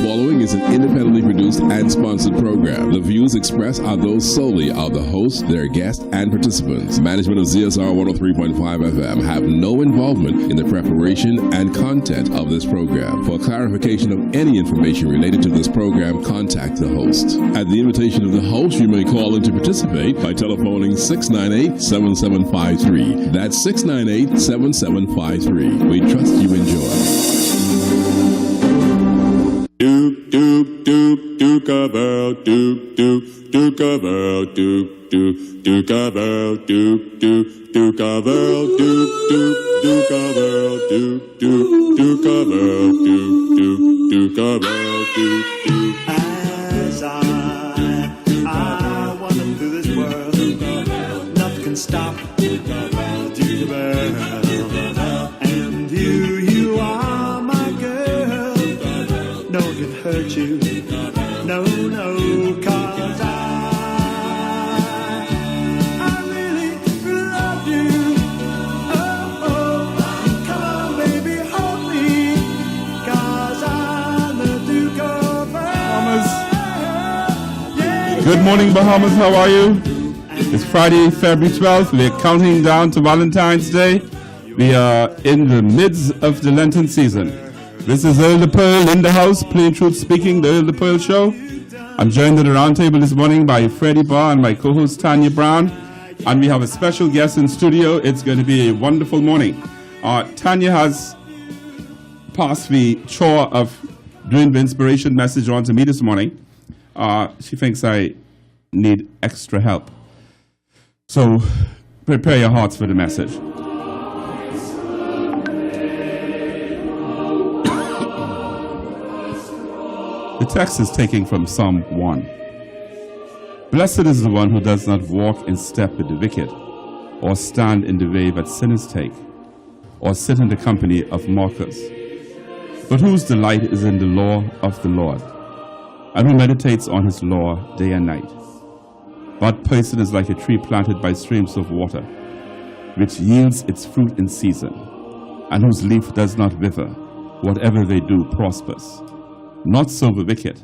following is an independently produced and sponsored program. The views expressed are those solely of the host, their guests, and participants. Management of ZSR 103.5 FM have no involvement in the preparation and content of this program. For clarification of any information related to this program, contact the host. At the invitation of the host, you may call in to participate by telephoning 698-7753. That's 698-7753. We trust you enjoy. Doop doop doop dook about doop doop dook about doop doop dook about doop doop dook about doop doop dook about doop doop dook about doop doop dook about doop doop. As I wander through this world, nothing can stop Duke Bell. And you are my girl. No one can hurt you. No, cause I really love you. Oh, come on, baby, hold me. Cause I'm the Duke of Bahamas. Yeah. Good morning, Bahamas. How are you? It's Friday, February 12th. We're counting down to Valentine's Day. We are in the midst of the Lenten season. This is Earl the Pearl in the house, plain truth speaking, the Earl the Pearl Show. I'm joined at the round table this morning by Freddie Barr and my co-host Tanya Brown. And we have a special guest in studio. It's going to be a wonderful morning. Tanya has passed the chore of doing the inspiration message on to me this morning. She thinks I need extra help. So prepare your hearts for the message. The text is taken from Psalm 1. Blessed is the one who does not walk in step with the wicked, or stand in the way that sinners take, or sit in the company of mockers, but whose delight is in the law of the Lord, and who meditates on his law day and night. That person is like a tree planted by streams of water, which yields its fruit in season, and whose leaf does not wither. Whatever they do prospers. Not so the wicked.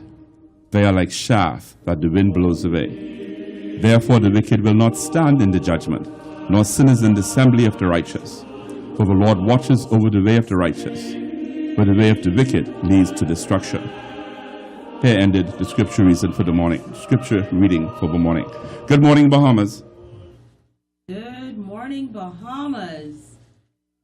They are like chaff that the wind blows away. Therefore the wicked will not stand in the judgment, nor sinners in the assembly of the righteous. For the Lord watches over the way of the righteous, but the way of the wicked leads to destruction. Here ended the scripture reading for the morning. Good morning, Bahamas. Good morning, Bahamas.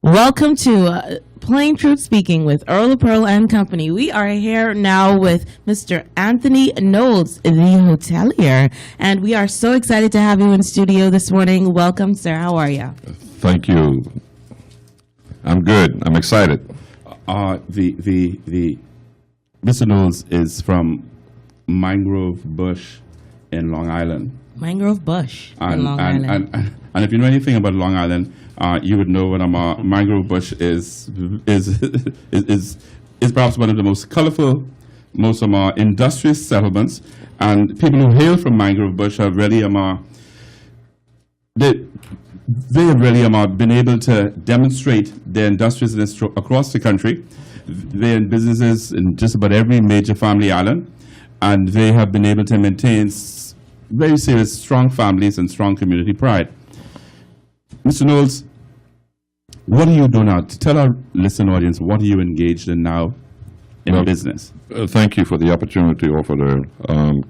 Welcome to Plain Truth Speaking with Earl the Pearl and Company. We are here now with Mr. Anthony Knowles, the hotelier, and we are so excited to have you in studio this morning. Welcome, sir. How are you? Thank you. I'm good. I'm excited. Mr. Knowles is from Mangrove Bush in Long Island. Mangrove Bush in Long Island. And if you know anything about Long Island, you would know what mangrove bush is perhaps one of the most colorful, most industrious settlements. And people who hail from mangrove bush have really they have really been able to demonstrate their industriousness across the country. They're in businesses in just about every major family island, and they have been able to maintain very serious, strong families and strong community pride. Mr. Knowles, what are you doing now? To tell our listening audience, what are you engaged in now in business? Thank you for the opportunity offered there.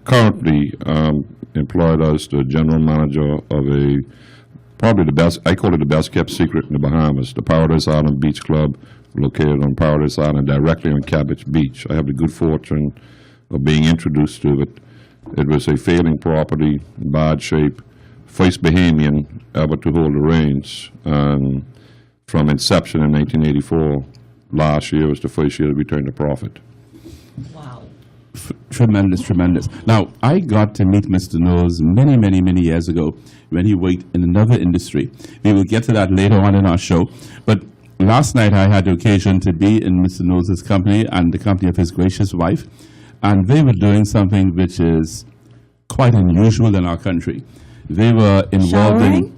Currently employed as the general manager of probably the best, I call it the best kept secret in the Bahamas, the Paradise Island Beach Club, located on Paradise Island, directly on Cabbage Beach. I have the good fortune of being introduced to it. It was a failing property, in bad shape, first Bahamian ever to hold the reins. From inception in 1984, last year was the first year that we turned a profit. Wow. Tremendous. Now, I got to meet Mr. Knowles many years ago when he worked in another industry. We will get to that later on in our show. But last night I had the occasion to be in Mr. Knowles' company and the company of his gracious wife. And they were doing something which is quite unusual in our country. They were involved Showering?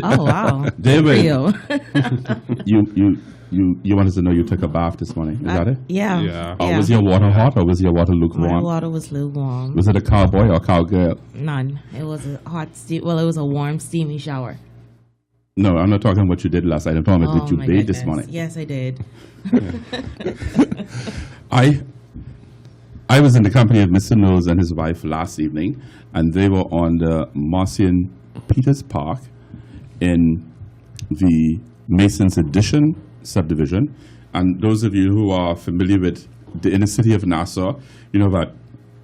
Oh wow. They Good were for you. you wanted to know you took a bath this morning. Is that it? Yeah. Or was your water hot or was your water My lukewarm? water was lukewarm. Was it a cowboy or cowgirl? None. It was a hot, it was a warm, steamy shower. No, I'm not talking what you did last night. I'm talking about did you my bathe this goodness. morning? Yes, I did. I was in the company of Mr. Knowles and his wife last evening, and they were on the Marcian Peters Park in the Mason's Addition subdivision. And those of you who are familiar with the inner city of Nassau, you know that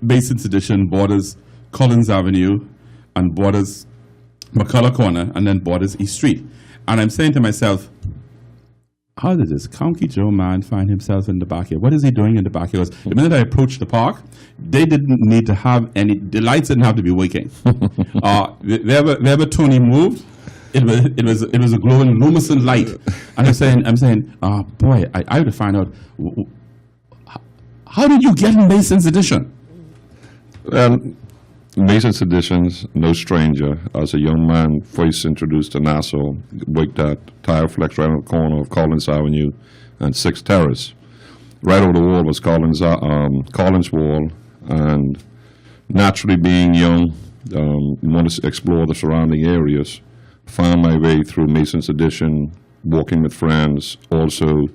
Mason's Addition borders Collins Avenue and borders McCullough Corner and then borders East Street. And I'm saying to myself, how did this County Joe man find himself in the backyard? What is he doing in the backyard? The minute I approached the park, they didn't need to have the lights didn't have to be working. Wherever Tony moved, it was a glowing luminescent light. And I'm saying, boy, I have to find out, how did you get in Mason's Addition? Well, Mason's Additions, no stranger. As a young man, first introduced to Nassau, worked at Tire Flex right on the corner of Collins Avenue and 6th Terrace. Right over the wall was Collins Wall, and naturally being young, wanted to explore the surrounding areas. Found my way through Mason's Addition, walking with friends. Also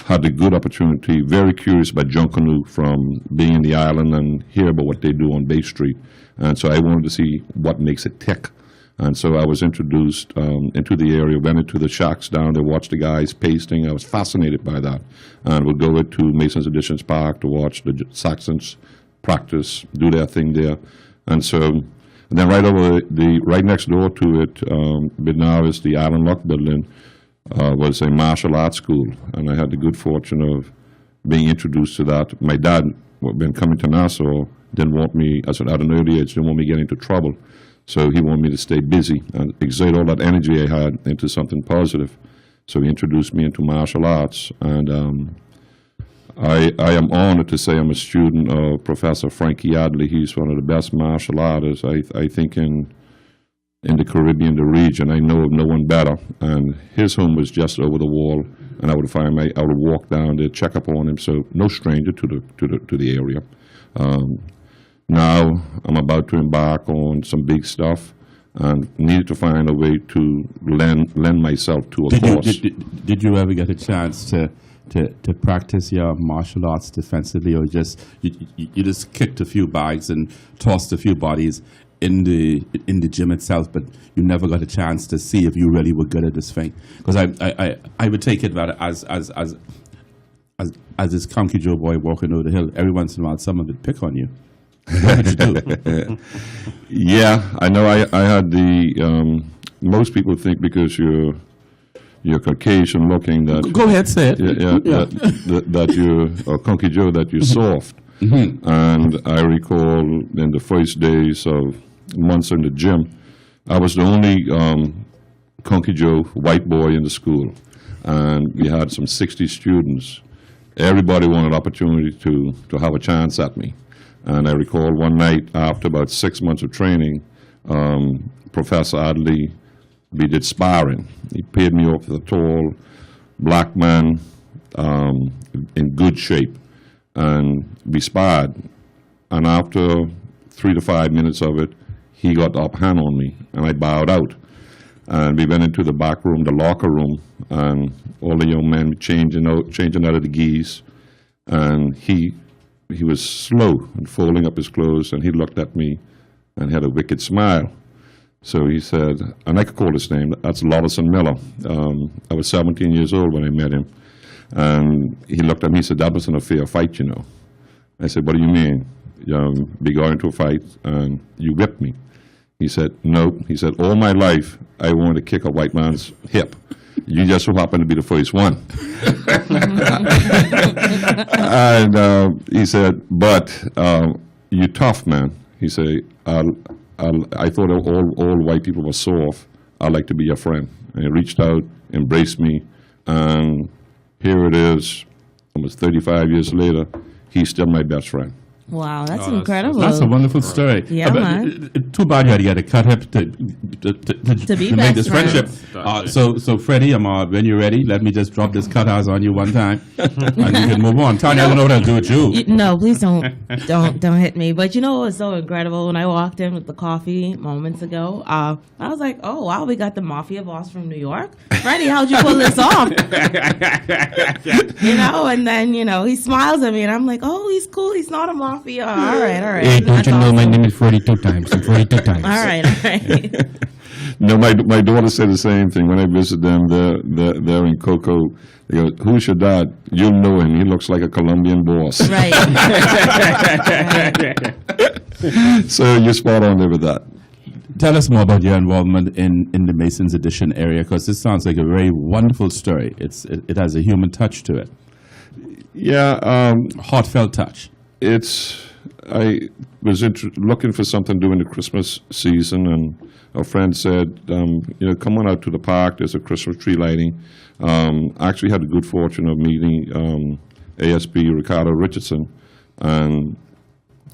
had the good opportunity, very curious about Junkanoo from being in the island and hear about what they do on Bay Street. And so I wanted to see what makes it tick. And so I was introduced into the area, went into the shacks down there, watched the guys pasting. I was fascinated by that. And would go to Mason's Additions Park to watch the Saxons practice, do their thing there. And so then right next door to it, but now is the Island Lock Building, was a martial arts school. And I had the good fortune of being introduced to that. My dad, when coming to Nassau, didn't want me, at an early age, didn't want me getting into trouble. So he wanted me to stay busy and exert all that energy I had into something positive. So he introduced me into martial arts. And I am honored to say I'm a student of Professor Frankie Adley. He's one of the best martial artists, I think, in the Caribbean, the region. I know of no one better. And his home was just over the wall. And I would walk down there, check up on him. So no stranger to the area. Now I'm about to embark on some big stuff and needed to find a way to lend myself to a course. Did you ever get a chance to practice your martial arts defensively, or you just kicked a few bags and tossed a few bodies in the gym itself, but you never got a chance to see if you really were good at this thing? Because I would take it that as this County Joe boy walking over the hill, every once in a while someone would pick on you. What did you do? Yeah, I know. I had the most people think because you're Caucasian looking that. Go ahead, say it. That you're County Joe, that you're soft. Mm-hmm. And I recall in the first days of months in the gym, I was the only County Joe white boy in the school, and we had some 60 students. Everybody wanted opportunity to have a chance at me. And I recall one night after about 6 months of training, Professor Adley, we did sparring. He paired me off with a tall black man in good shape, and we sparred. And after 3 to 5 minutes of it, he got the upper hand on me, and I bowed out. And we went into the back room, the locker room, and all the young men changing out of the gis. And he was slow in folding up his clothes, and he looked at me and had a wicked smile. So he said, and I could call his name, that's Lollison Miller. I was 17 years old when I met him. And he looked at me and said, that wasn't a fair fight, you know. I said, what do you mean? We got into a fight and you whipped me. He said, no. He said, all my life I wanted to kick a white man's hip. You just so happen to be the first one. And he said, but you're tough, man. He said, I thought all white people were soft. I'd like to be your friend. And he reached out, embraced me, and here it is, almost 35 years later, he's still my best friend. Wow, that's incredible. That's a wonderful story. Yeah, man. Too bad you had to get a cut hip to be make best this friends. friendship. So Freddie, when you're ready, let me just drop this cut house on you one time, and you can move on. Tanya, I don't know what I'll do with you. No, please don't hit me. But you know what was so incredible when I walked in with the coffee moments ago? I was like, oh wow, we got the mafia boss from New York. Freddie, how'd you pull this off? And then he smiles at me, and I'm like, oh, he's cool. He's not a mafia. All right. Hey, don't That's you know awesome. my name is 42 times? I'm 42 times. All right. No, my daughter said the same thing. When I visit them, they're in Cocoa. They go, who's your dad? You know him. He looks like a Colombian boss. Right. So you're spot on there with that. Tell us more about your involvement in the Masons Edition area, because this sounds like a very wonderful story. It has a human touch to it, Yeah, heartfelt touch. I was looking for something during the Christmas season, and a friend said, come on out to the park. There's a Christmas tree lighting. I actually had the good fortune of meeting ASP Ricardo Richardson, and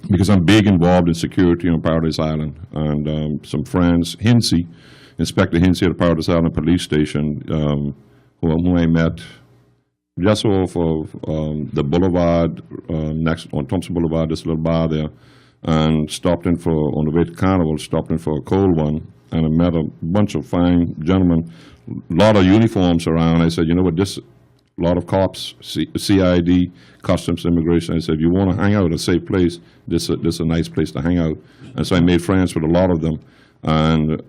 because I'm big involved in security on Paradise Island, and some friends, Inspector Hinsey at the Paradise Island Police Station, who I met just off of the boulevard, next on Thompson Boulevard, this little bar there, and on the way to Carnival, stopped in for a cold one, and I met a bunch of fine gentlemen, a lot of uniforms around. I said, you know what, a lot of cops, CID, Customs, Immigration. I said, if you want to hang out at a safe place, this is a nice place to hang out. And so I made friends with a lot of them, and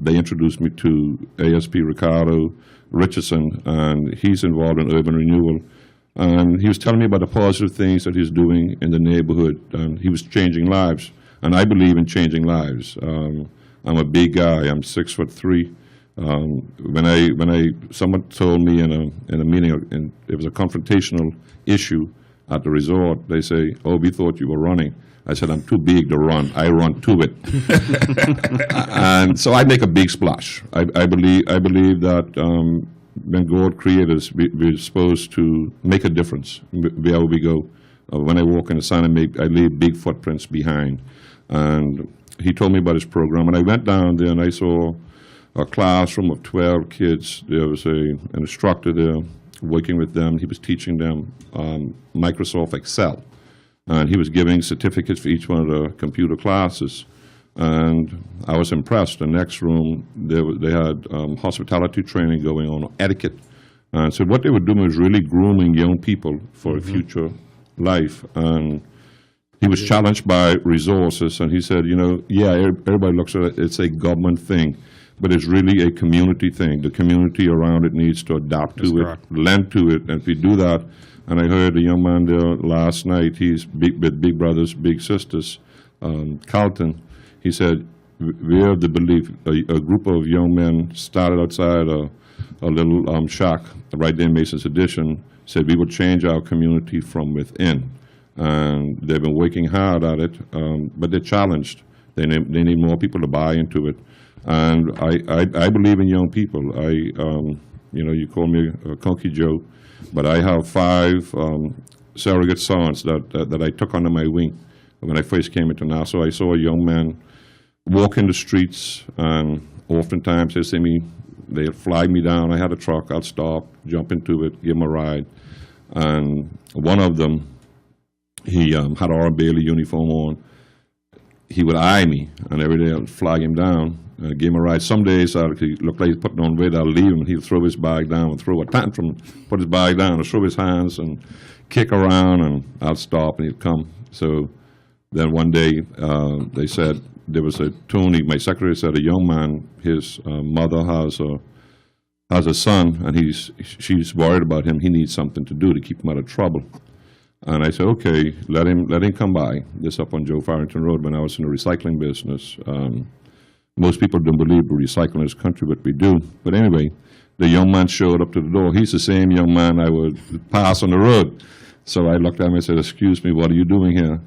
they introduced me to ASP Ricardo Richardson, and he's involved in urban renewal. And he was telling me about the positive things that he's doing in the neighborhood, and he was changing lives. And I believe in changing lives. I'm a big guy. I'm 6'3". Someone told me in a meeting, and it was a confrontational issue at the resort. They say, "Oh, we thought you were running." I said, "I'm too big to run. I run to it." And so I make a big splash. I believe that when God created us, we're supposed to make a difference wherever we go. When I walk in the sun, I leave big footprints behind. And he told me about his program, and I went down there and I saw a classroom of 12 kids. There was an instructor there working with them. He was teaching them Microsoft Excel. And he was giving certificates for each one of the computer classes. And I was impressed. The next room, they had hospitality training going on, etiquette. And so what they were doing was really grooming young people for a future life. And he was challenged by resources, and he said, everybody looks at it, it's a government thing, but it's really a community thing. The community around it needs to adapt to it, lend to it, and if we do that, and I heard a young man there last night, he's with Big Brothers, Big Sisters, Carlton. He said, we have the belief, a group of young men started outside a little shack right there in Mason's Edition, said we would change our community from within. And they've been working hard at it, but they're challenged. They need more people to buy into it. And I believe in young people. You call me a Conky Joe, but I have 5 surrogate sons that I took under my wing. When I first came into Nassau, I saw a young man walk in the streets, and oftentimes they'd flag me down. I had a truck, I'd stop, jump into it, give him a ride. And one of them, he had an R. Bailey uniform on. He would eye me, and every day I'd flag him down, give him a ride. Some days he looked like he's putting on weight. I'd leave him, and he'd throw his bag down and throw a tantrum, put his bag down, and throw his hands and kick around, and I'd stop, and he'd come. So then one day they said there was Tony, my secretary said, a young man, his mother has a son, and she's worried about him. He needs something to do to keep him out of trouble. And I said, okay, let him come by. This up on Joe Farrington Road when I was in the recycling business. Most people don't believe we recycle in this country, but we do. But anyway, the young man showed up to the door. He's the same young man I would pass on the road. So I looked at him and said, excuse me, what are you doing here?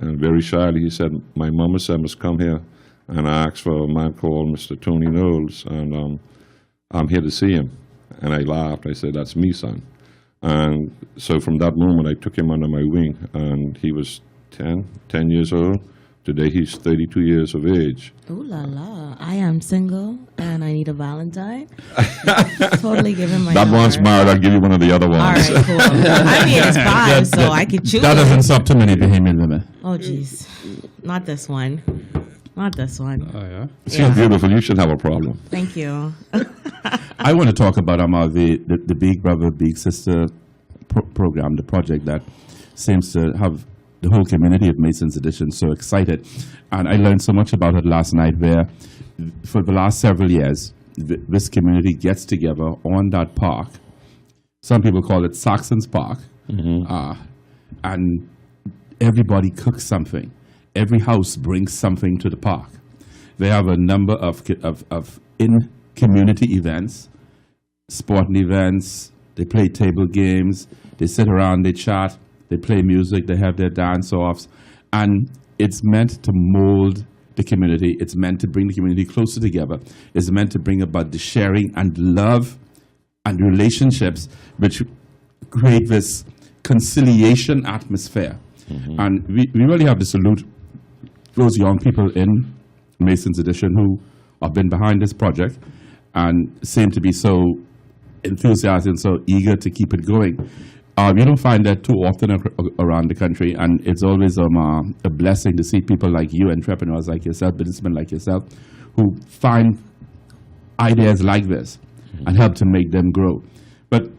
And very shyly he said, my mama said I must come here and ask for a man called Mr. Tony Knowles, and I'm here to see him. And I laughed. I said, that's me, son. And so from that moment, I took him under my wing, and he was 10 years old. Today he's 32 years of age. Ooh la la. I am single and I need a Valentine. Totally give him my That number. one's married. I'll give you one of the other ones. All right, cool. I mean, it's 5, so I could choose. That doesn't stop too many Bahamian women. Oh, jeez. Not this one. Not this one. Oh, yeah? She's beautiful. You should have a problem. Thank you. I want to talk about the Big Brother, Big Sister program, the project that seems to have the whole community of Masons Edition so excited. And I learned so much about it last night, where for the last several years, this community gets together on that park. Some people call it Saxon's Park. And everybody cooks something. Every house brings something to the park. They have a number of in-community events, sporting events. They play table games. They sit around, they chat. They play music, they have their dance-offs, and it's meant to mold the community. It's meant to bring the community closer together. It's meant to bring about the sharing and love and relationships which create this conciliation atmosphere. And we really have to salute those young people in Masons Edition who have been behind this project and seem to be so enthusiastic and so eager to keep it going. You don't find that too often around the country, and it's always a blessing to see people like you, entrepreneurs like yourself, businessmen like yourself, who find ideas like this and help to make them grow. But,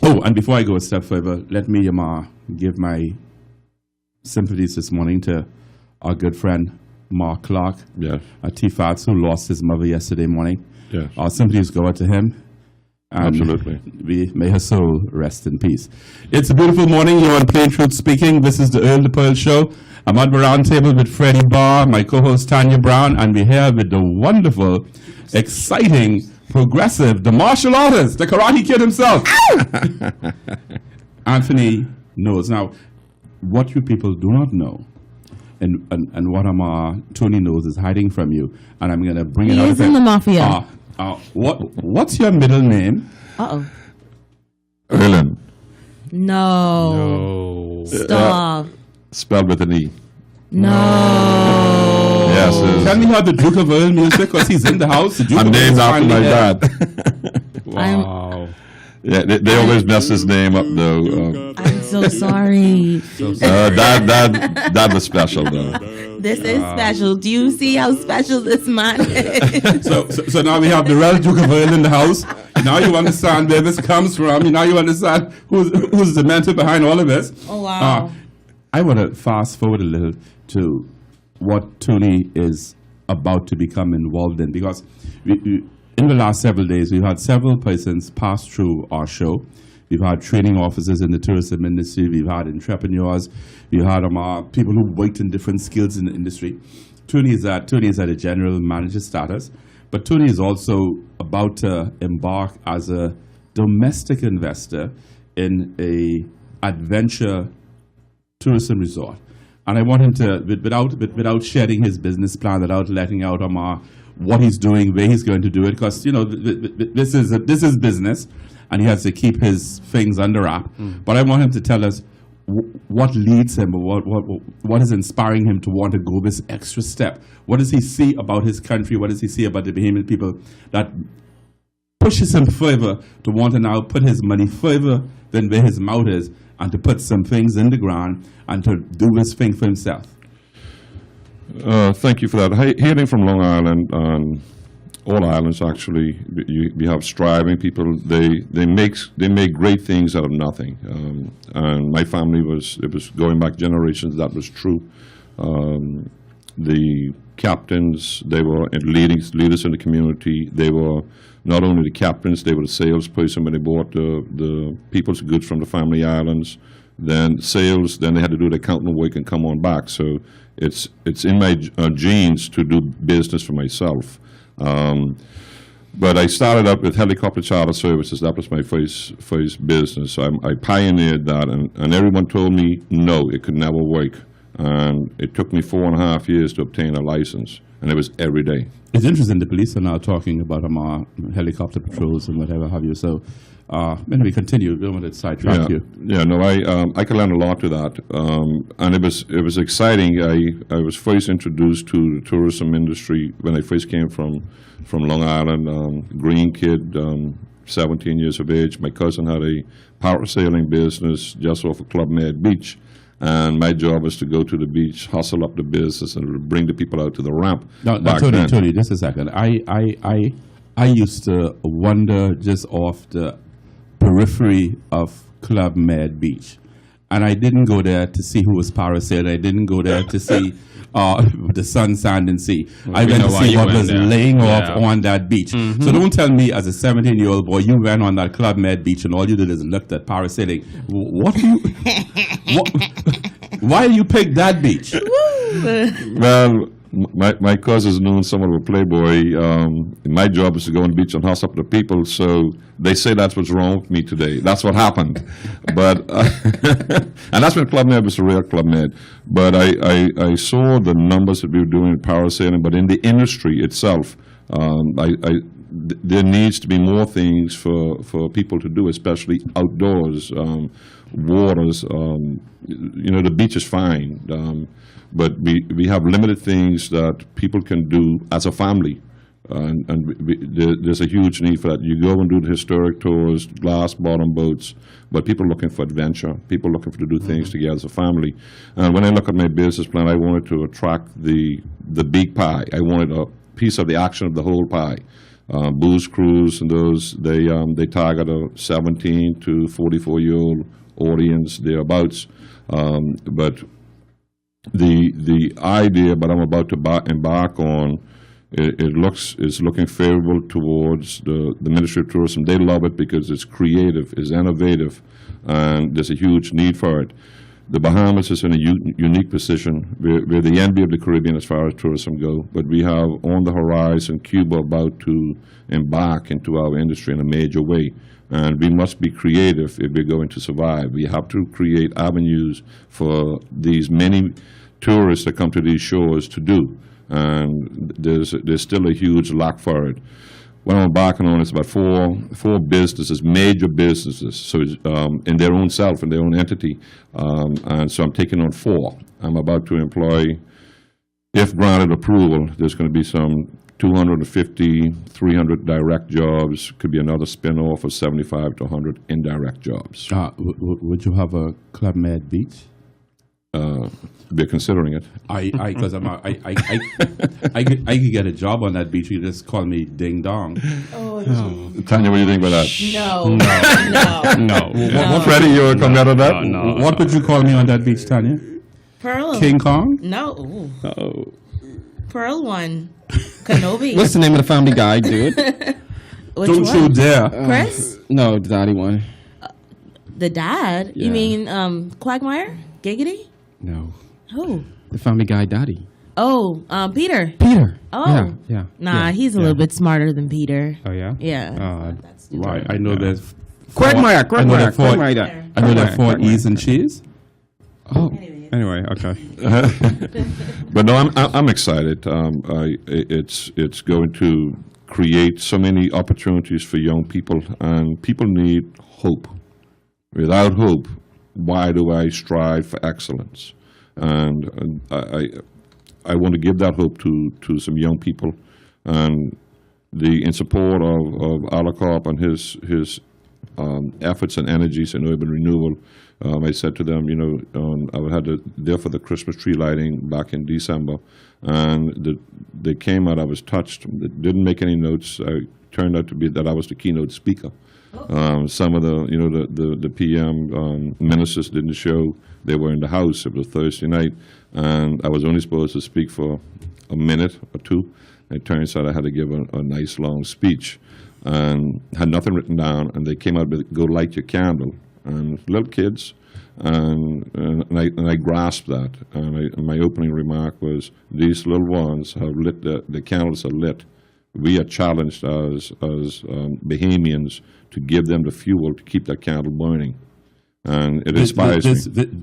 and before I go a step further, let me give my sympathies this morning to our good friend, Mark Clark, at T-Fats, who lost his mother yesterday morning. Yes. Our sympathies go out to him. Absolutely. May her soul rest in peace. It's a beautiful morning. You're on Plain Truth Speaking. This is the Earl the Pearl Show. I'm at the round table with Freddie Barr, my co-host Tanya Brown, and we're here with the wonderful, exciting, progressive, the martial artist, the Karate Kid himself, Anthony Knowles. Now, what you people do not know, and what Tony knows is hiding from you, and I'm going to bring it out. He is in the mafia. What's your middle name? Erlen. No. Stop. Spelled with an E. No. Yes. Tell me how the Duke of Earl music, because he's in the house. The Duke I'm of named Earl after my dad. Wow. Yeah, they always mess his name up though. I'm so sorry. That was special though. This is special. Do you see how special this man is? So now we have the real Duke of Earl in the house. Now you understand where this comes from. Now you understand who's the mentor behind all of this. Oh, wow. I want to fast forward a little to what Tony is about to become involved in, because in the last several days, we've had several persons pass through our show. We've had training officers in the tourism industry. We've had entrepreneurs. We've had people who worked in different skills in the industry. Tony is at a general manager status, but Tony is also about to embark as a domestic investor in a adventure tourism resort. And I want him to, without sharing his business plan, without letting out what he's doing, where he's going to do it, because this is business, and he has to keep his things under wrap. But I want him to tell us what leads him, or what is inspiring him to want to go this extra step. What does he see about his country? What does he see about the Bahamian people that pushes him further to want to now put his money further than where his mouth is, and to put some things in the ground and to do this thing for himself? Thank you for that. Hailing from Long Island, all islands actually, we have striving people. They make great things out of nothing. And my family it was going back generations. That was true. The captains, they were leaders in the community. They were not only the captains, they were the salesperson when they bought the people's goods from the family islands. Then sales, then they had to do the accounting work and come on back. So it's in my genes to do business for myself. But I started up with helicopter charter services. That was my first business. I pioneered that, and everyone told me no, it could never work. And it took me 4.5 years to obtain a license. and it was every day. It's interesting. The police are now talking about helicopter patrols and whatever have you. So, anyway, continue. We don't want to sidetrack you. Yeah, no, I can learn a lot to that, and it was exciting. I was first introduced to the tourism industry when I first came from Long Island. Green kid, 17 years of age. My cousin had a parasailing business just off of Club Med Beach. And my job was to go to the beach, hustle up the business, and bring the people out to the ramp. Now, Tony, just a second. I used to wander just off the periphery of Club Med Beach. And I didn't go there to see who was parasailing. I didn't go there to see the sun, sand, and sea. I went to see what was laying off on that beach. Mm-hmm. So don't tell me, as a 17-year-old boy, you went on that Club Med Beach and all you did is looked at parasailing. Why you picked that beach? Well, my cousins knew someone was a playboy. My job is to go on the beach and hustle up the people, so they say that's what's wrong with me today. That's what happened. But and that's when Club Med was a real Club Med. But I saw the numbers that we were doing in parasailing, but in the industry itself, there needs to be more things for people to do, especially outdoors, waters. The beach is fine. But we have limited things that people can do as a family, there's a huge need for that. You go and do the historic tours, glass bottom boats, but people are looking for adventure, people looking to do things together as a family. And when I look at my business plan, I wanted to attract the big pie. I wanted a piece of the action of the whole pie. Booze Cruise and those, they target a 17 to 44-year-old audience, thereabouts. But the idea that I'm about to embark on, is looking favorable towards the Ministry of Tourism. They love it because it's creative, it's innovative, and there's a huge need for it. The Bahamas is in a unique position. We're the envy of the Caribbean as far as tourism go, but we have on the horizon Cuba about to embark into our industry in a major way. And we must be creative if we're going to survive. We have to create avenues for these many tourists that come to these shores to do. And there's still a huge lack for it. What I'm embarking on is about four businesses, major businesses, so in their own self, in their own entity. And so I'm taking on 4. I'm about to employ, if granted approval, there's going to be some 250, 300 direct jobs. Could be another spin-off of 75 to 100 indirect jobs. Would you have a Club Med Beach? We're considering it. Because I could get a job on that beach. You just call me Ding Dong. Oh, Tanya, what do you think about that? No. Freddie, you would come out of that? No. What would you call me on that beach, Tanya? Pearl. King Kong? No. Oh. Pearl one. Kenobi. What's the name of the Family Guy, dude? Don't you dare. Chris? No, the daddy one. The dad? Yeah. You mean Quagmire? Giggity? No. Who? The Family Guy daddy. Oh, Peter. Peter. Oh. Yeah. Nah, he's a little bit smarter than Peter. Oh, yeah? Yeah. Right. I know there's Quagmire. I know there are 4 Quagmire. E's and cheese. Oh. Anyway, okay. But no, I'm excited. It's going to create so many opportunities for young people, and people need hope. Without hope, why do I strive for excellence? And I want to give that hope to some young people, and in support of Alacorp and his efforts and energies in urban renewal. I said to them, I had there for the Christmas tree lighting back in December, and they came out. I was touched. They didn't make any notes. I turned out to be that I was the keynote speaker. Some of the PM ministers didn't show. They were in the house. It was Thursday night, and I was only supposed to speak for a minute or 2. It turns out I had to give a nice long speech, and had nothing written down. And they came out with "Go light your candle," and little kids, and I grasped that. And my opening remark was, "These little ones have lit the candles are lit. We are challenged as Bahamians to give them the fuel to keep that candle burning." and it inspires me.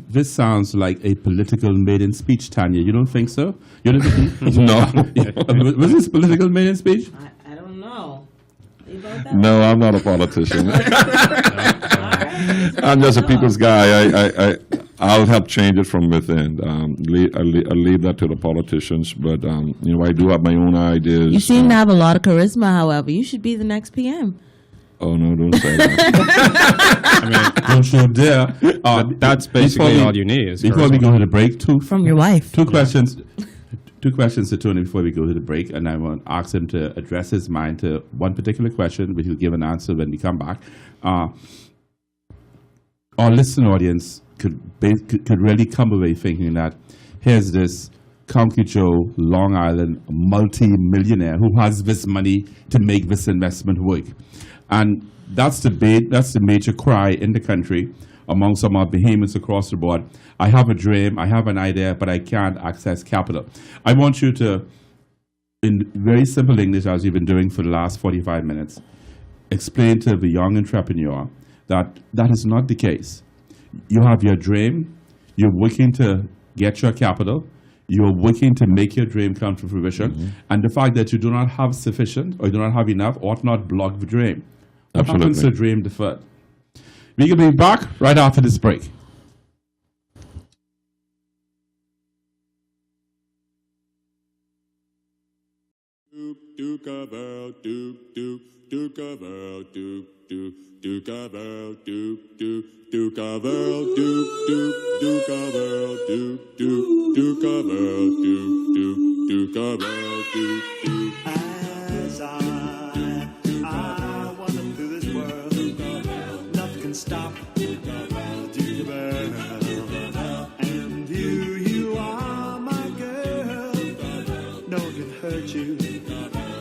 This sounds like a political maiden speech, Tanya. You don't think so? You don't think, No. Was this political maiden speech? I don't know. You about that? No, I'm not a politician. I'm just a people's guy. I'll help change it from within. I'll leave that to the politicians, but I do have my own ideas. You seem to have a lot of charisma, however. You should be the next PM. Oh no, don't say that. Don't you dare. That's basically all you need. Before we go to the break, From your wife. two questions. Two questions to Tony before we go to the break, and I want to ask him to address his mind to one particular question, which he'll give an answer when we come back. Our listening audience could really come away thinking that here's this County Joe, Long Island multi-millionaire who has this money to make this investment work. And that's the major cry in the country among some of the behemoths across the board. I have a dream, I have an idea, but I can't access capital. I want you to, in very simple English, as you've been doing for the last 45 minutes, explain to the young entrepreneur that that is not the case. You have your dream, you're working to get your capital, you're working to make your dream come to fruition, and the fact that you do not have sufficient or you do not have enough ought not block the dream. What happens to dream deferred? We will be back right after this break. As I wander through this world, nothing can stop Duke Bell. And you are my girl. No one can hurt you.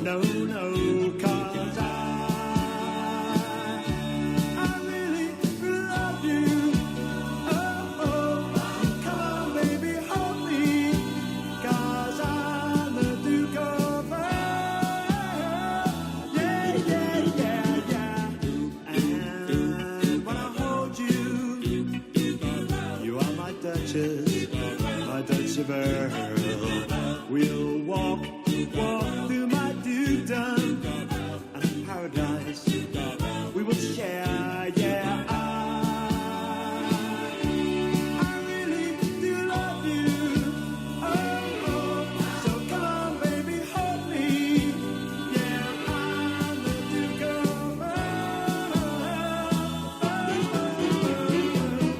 No, 'cause I really love you. Oh, come on, baby, hold me. 'Cause I'm the Duke of Earl. Yeah. And when I hold you, you are my Duchess of Earl. We'll walk through my dukedom and paradise we will share, yeah. I really do love you. Oh, so come on, baby, hold me. Yeah, I'm the Duke of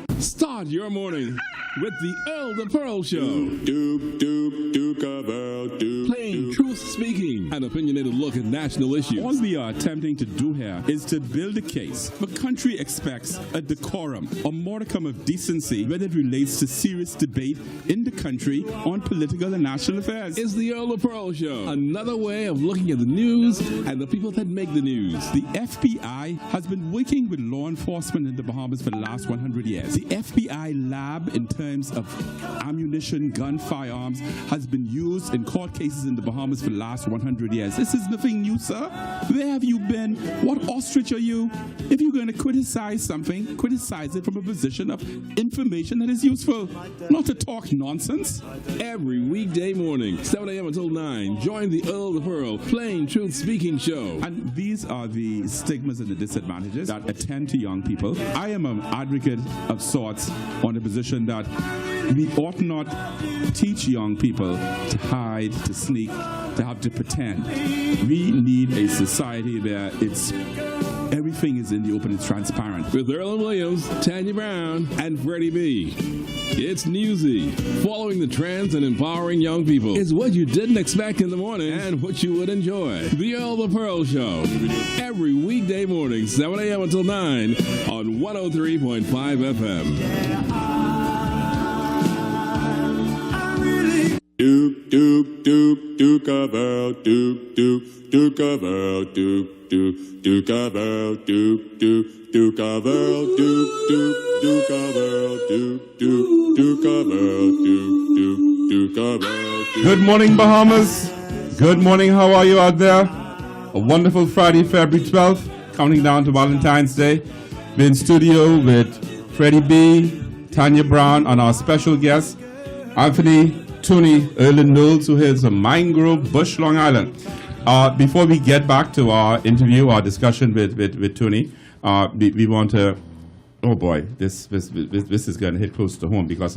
Earl. Start your morning with the Earl the Pearl Show. Duke of Earl, Plain truth speaking, an opinionated look at national issues. All we are attempting to do here is to build a case. The country expects a decorum, a modicum of decency when it relates to serious debate in the country on political and national affairs. It's the Earl the Pearl Show, another way of looking at the news and the people that make the news. The FBI has been working with law enforcement in the Bahamas for the last 100 years. The FBI lab, in terms of ammunition, gun, firearms, has been used in court cases in the Bahamas for the last 100 years. This is nothing new, sir. Where have you been? What ostrich are you? If you're going to criticize something, criticize it from a position of information that is useful, not to talk nonsense. Every weekday morning, 7 a.m. until 9, join the Earl the Pearl Plain Truth Speaking Show. And these are the stigmas and the disadvantages that attend to young people. I am an advocate of sorts on the position that we ought not teach young people to hide, to sneak, to have to pretend. We need a society where everything is in the open, it's transparent. With Earl Williams, Tanya Brown, and Freddie B. It's newsy. Following the trends and empowering young people is what you didn't expect in the morning and what you would enjoy. The Earl the Pearl Show. Every weekday morning, 7 a.m. until 9 on 103.5 FM. Duke of Earl, Duke of Earl, Duke of Earl, Duke of Earl, Duke of Earl, Duke of Earl, Duke of Earl. Good morning, Bahamas. Good morning. How are you out there? A wonderful Friday, February 12th, counting down to Valentine's Day. We're in studio with Freddie B., Tanya Brown, and our special guest, Anthony Tooney, Earl Knowles, who hails from Mine Grove, Bush, Long Island. Before we get back to our interview, our discussion with Tooney, we want to, oh boy, this is going to hit close to home because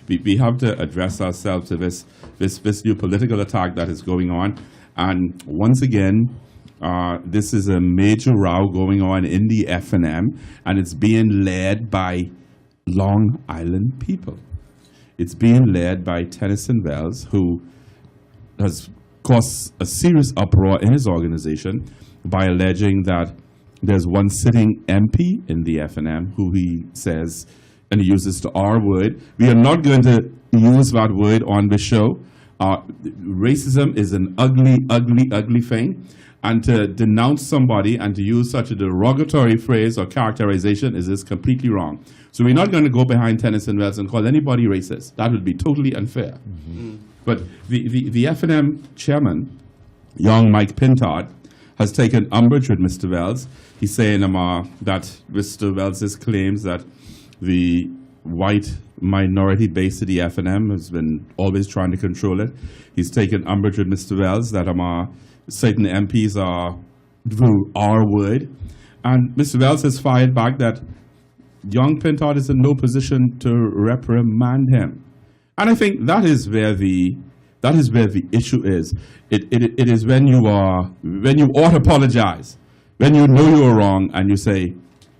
we have to address ourselves to this new political attack that is going on. And once again, this is a major row going on in the FNM, and it's being led by Long Island people. It's being led by Tennyson Wells, who has caused a serious uproar in his organization by alleging that there's one sitting MP in the FNM who he says, and he uses the R word. We are not going to use that word on the show. Racism is an ugly, ugly, ugly thing. And to denounce somebody and to use such a derogatory phrase or characterization is completely wrong. So we're not going to go behind Tennyson Wells and call anybody racist. That would be totally unfair. Mm-hmm. But the FNM chairman, young Mike Pintard, has taken umbrage with Mr. Wells. He's saying that Mr. Wells' claims that the white minority base of the FNM has been always trying to control it. He's taken umbrage with Mr. Wells that certain MPs are the R word. And Mr. Wells has fired back that young Pintard is in no position to reprimand him. And I think that is where the issue is. It is when you ought to apologize, when you know you are wrong and you say,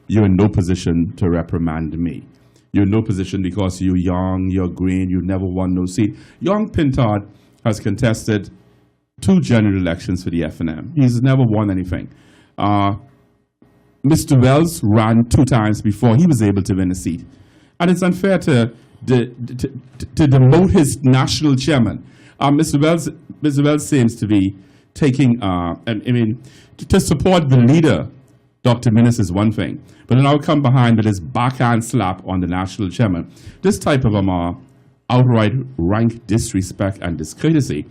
you're in no position to reprimand me. You're in no position because you're young, you're green, you've never won no seat. Young Pintard has contested 2 general elections for the FNM. He's never won anything. Mr. Wells ran 2 times before he was able to win a seat. And it's unfair to demote his national chairman. Mr. Wells seems to be taking, to support the leader, Dr. Minnis, is one thing. But then I'll come behind with his backhand slap on the national chairman. This type of outright rank disrespect and discourtesy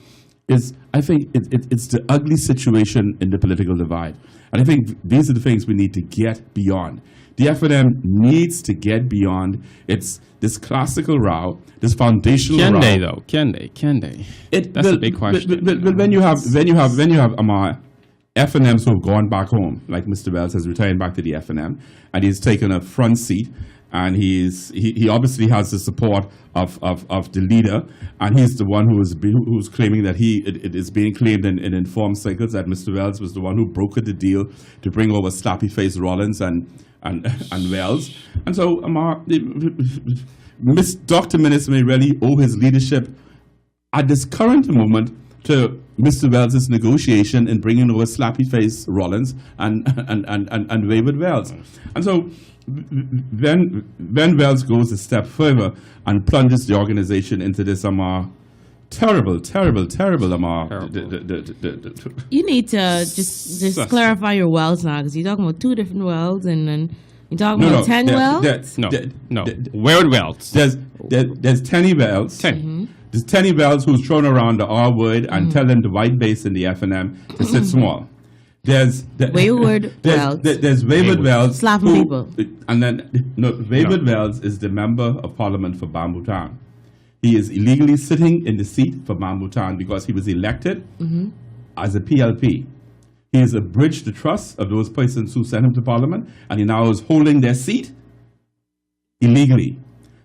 is, I think, it's the ugly situation in the political divide. And I think these are the things we need to get beyond. The FNM needs to get beyond this classical row, this foundational row. Can they though? Can they? That's a big question. But when you have FNMs who have gone back home, like Mr. Wells has returned back to the FNM, and he's taken a front seat, and he obviously has the support of the leader, and he's the one who's claiming that it is being claimed in informed circles that Mr. Wells was the one who brokered the deal to bring over slappy-faced Rollins and Wells. And so Dr. Minnis may really owe his leadership at this current moment to Mr. Wells' negotiation in bringing over slappy-faced Rollins and wayward Wells. And so when Wells goes a step further and plunges the organization into this terrible. You need to just clarify your wells now, because you're talking about 2 different wells, and then you're talking about 10 wells. No. Where wells? There's Tenny Wells. 10. Mm-hmm. There's Tenny Wells who's thrown around the R word and telling the white base in the FNM to sit small. There's Wayward Wells. There's Wayward Wells. Slapping people. And then Wayward Wells is the member of parliament for Bamboo Town. He is illegally sitting in the seat for Bamboo Town because he was elected as a PLP. He has abridged the trust of those persons who sent him to parliament, and he now is holding their seat illegally.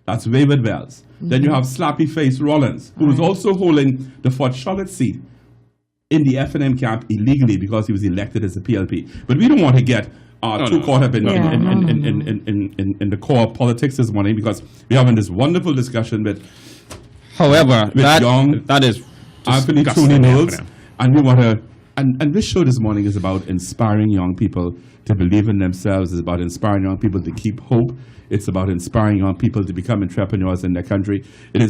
That's Wayward Wells. Then you have slappy-faced Rollins, who is also holding the Fort Charlotte seat in the FNM camp illegally because he was elected as a PLP. But we don't want to get too caught up in the core politics this morning, because we're having this wonderful discussion with that is Anthony Tooney Knowles, and we want to. And this show this morning is about inspiring young people to believe in themselves. It's about inspiring young people to keep hope. It's about inspiring young people to become entrepreneurs in their country. It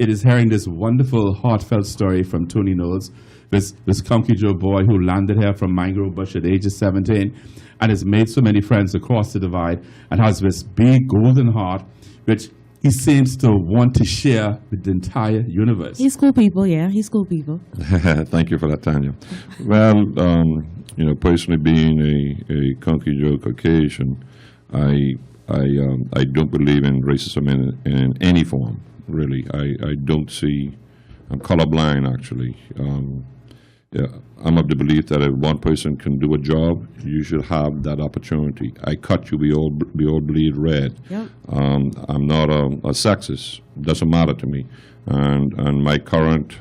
is hearing this wonderful, heartfelt story from Tooney Knowles, this Conkey Joe boy who landed here from Mangrove Bush at the age of 17 and has made so many friends across the divide and has this big golden heart, which he seems to want to share with the entire universe. He's cool people, yeah. He's cool people. Thank you for that, Tanya. Well, personally being a Conkey Joe Caucasian, I I don't believe in racism in any form, really. I don't see, I'm colorblind, actually. Yeah, I'm of the belief that if one person can do a job, you should have that opportunity. I cut you, we all bleed red. Yep. I'm not a sexist. Doesn't matter to me. And my current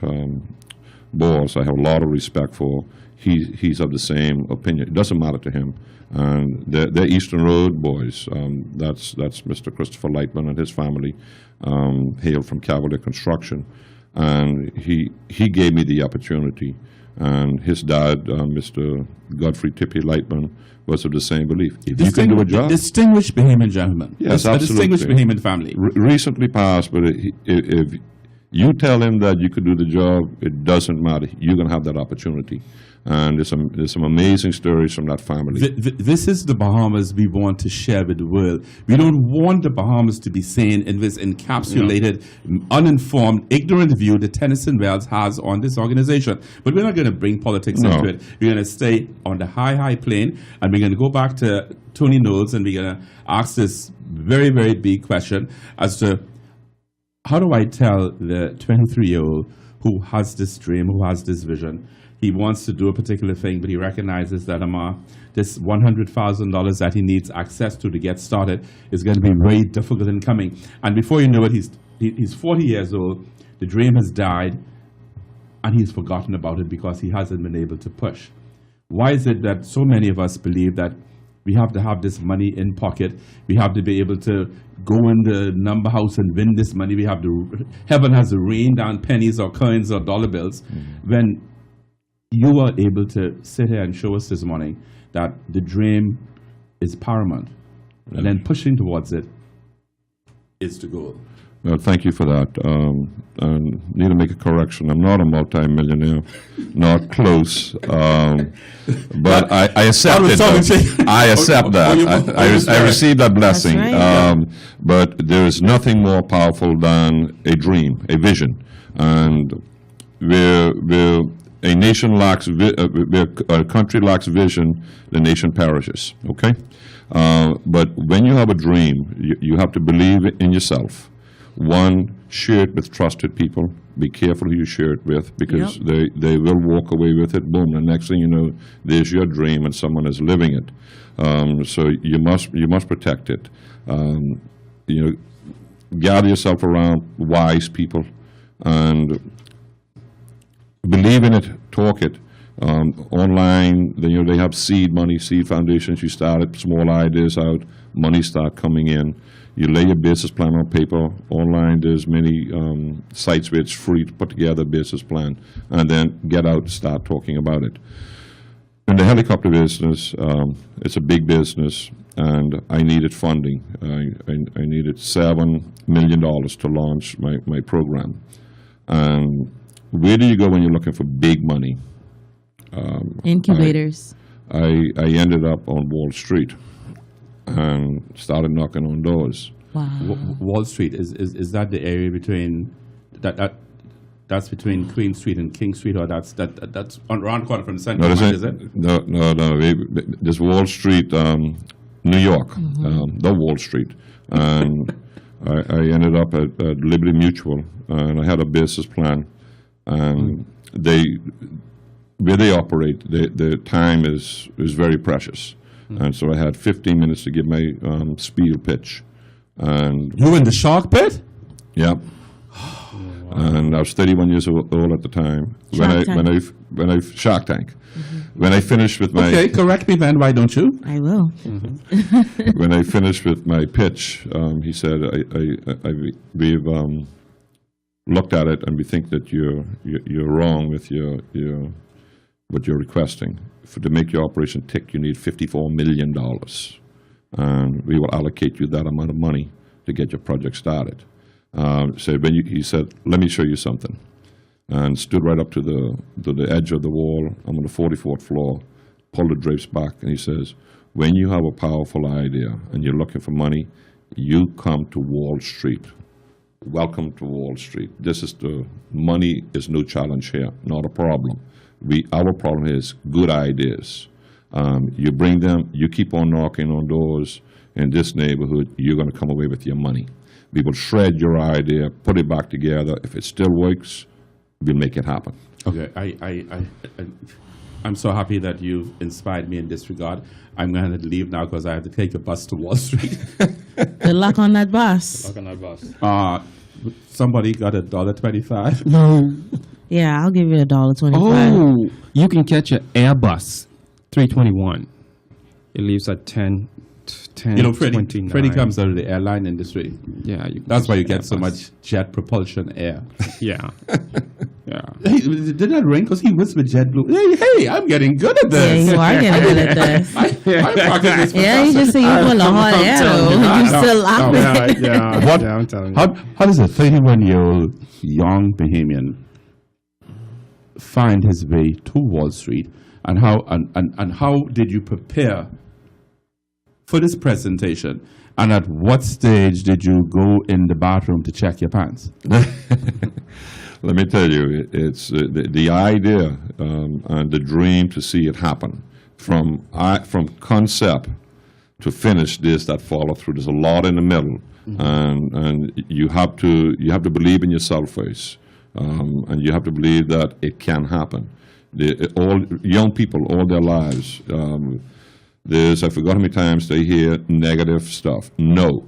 boss, I have a lot of respect for. He's of the same opinion. It doesn't matter to him. And they're Eastern Road boys. That's Mr. Christopher Lightman and his family, hail from Cavalier Construction. And he gave me the opportunity. And his dad, Mr. Godfrey Tippy Lightman, was of the same belief. If you can do a job. Distinguished Bahamian gentleman. Yes, a absolutely. distinguished Bahamian family. Recently passed, but if you tell him that you could do the job, it doesn't matter. You're going to have that opportunity. And there's some amazing stories from that family. This is the Bahamas we want to share with the world. We don't want the Bahamas to be seen in this encapsulated, uninformed, ignorant view that Tennyson Wells has on this organization. But we're not going to bring politics into it. We're going to stay on the high plane, and we're going to go back to Tony Knowles, and we're going to ask this very, very big question as to how do I tell the 23-year-old who has this dream, who has this vision, he wants to do a particular thing, but he recognizes that this $100,000 that he needs access to get started is going to be very difficult in coming. And before you know it, he's 40 years old, the dream has died, and he's forgotten about it because he hasn't been able to push. Why is it that so many of us believe that we have to have this money in pocket, we have to be able to go in the number house and win this money, heaven has to rain down pennies or coins or dollar bills, when you are able to sit here and show us this morning that the dream is paramount, and then pushing towards it is the goal. Well, thank you for that. And need to make a correction. I'm not a multi-millionaire, not close. But I accept it. I accept that. I received that blessing. That's right. But there is nothing more powerful than a dream, a vision. And a nation lacks, a country lacks vision, the nation perishes, okay? But when you have a dream, you have to believe in yourself. One, share it with trusted people. Be careful who you share it with, because they will walk away with it. Boom, the next thing you know, there's your dream and someone is living it. So you must protect it. Gather yourself around wise people and believe in it, talk it. Online, they have seed money, seed foundations. You start small ideas out, money start coming in. You lay your business plan on paper. Online, there's many sites where it's free to put together a business plan, and then get out and start talking about it. In the helicopter business, it's a big business, and I needed funding. I needed $7 million to launch my program. And where do you go when you're looking for big money? Incubators. I ended up on Wall Street and started knocking on doors. Wow. Wall Street, is that the area between that's between Queen Street and King Street, or that's around the corner from the Central Bank, is it? No. This Wall Street, New York, the Wall Street, and I ended up at Liberty Mutual, and I had a business plan, and where they operate, the time is very precious. And so I had 15 minutes to give my spiel pitch. And you in the shark pit? Yeah. And I was 31 years old at the time. When I Shark Tank. When I finished with my... Okay, correct me then, why don't you? I will. When I finished with my pitch, he said, we've looked at it and we think that you're wrong with what you're requesting. To make your operation tick, you need $54 million. And we will allocate you that amount of money to get your project started. He said, let me show you something. And stood right up to the edge of the wall. I'm on the 44th floor, pulled the drapes back, and he says, when you have a powerful idea and you're looking for money, you come to Wall Street. Welcome to Wall Street. Money is no challenge here, not a problem. Our problem is good ideas. You bring them, you keep on knocking on doors, in this neighborhood, you're going to come away with your money. We will shred your idea, put it back together. If it still works, we'll make it happen. Okay, I'm so happy that you've inspired me in this regard. I'm going to leave now because I have to take a bus to Wall Street. Good luck on that bus. Look on that bus. Somebody got $1.25. No. Yeah, I'll give you $1.25. Oh, you can catch an Airbus 321. It leaves at 10. You know, Freddie 29. comes out of the airline industry. Yeah, That's why you get so Airbus. much jet propulsion air. Yeah. Yeah. Hey, did that ring? Because he whispered JetBlue. Hey, I'm getting good at Yeah, this. you are getting good at this. I'm rocking this. Yeah, you just say you full of hot air, though. You still laughing. Yeah, I'm telling you. How does a 31-year-old young Bahamian find his way to Wall Street, and how did you prepare for this presentation? And at what stage did you go in the bathroom to check your pants? Let me tell you, it's the idea and the dream to see it happen. From concept to finish this, that follow through. There's a lot in the middle, and you have to believe in yourself first, and you have to believe that it can happen. All young people, all their lives. I forgot how many times they hear negative stuff. No,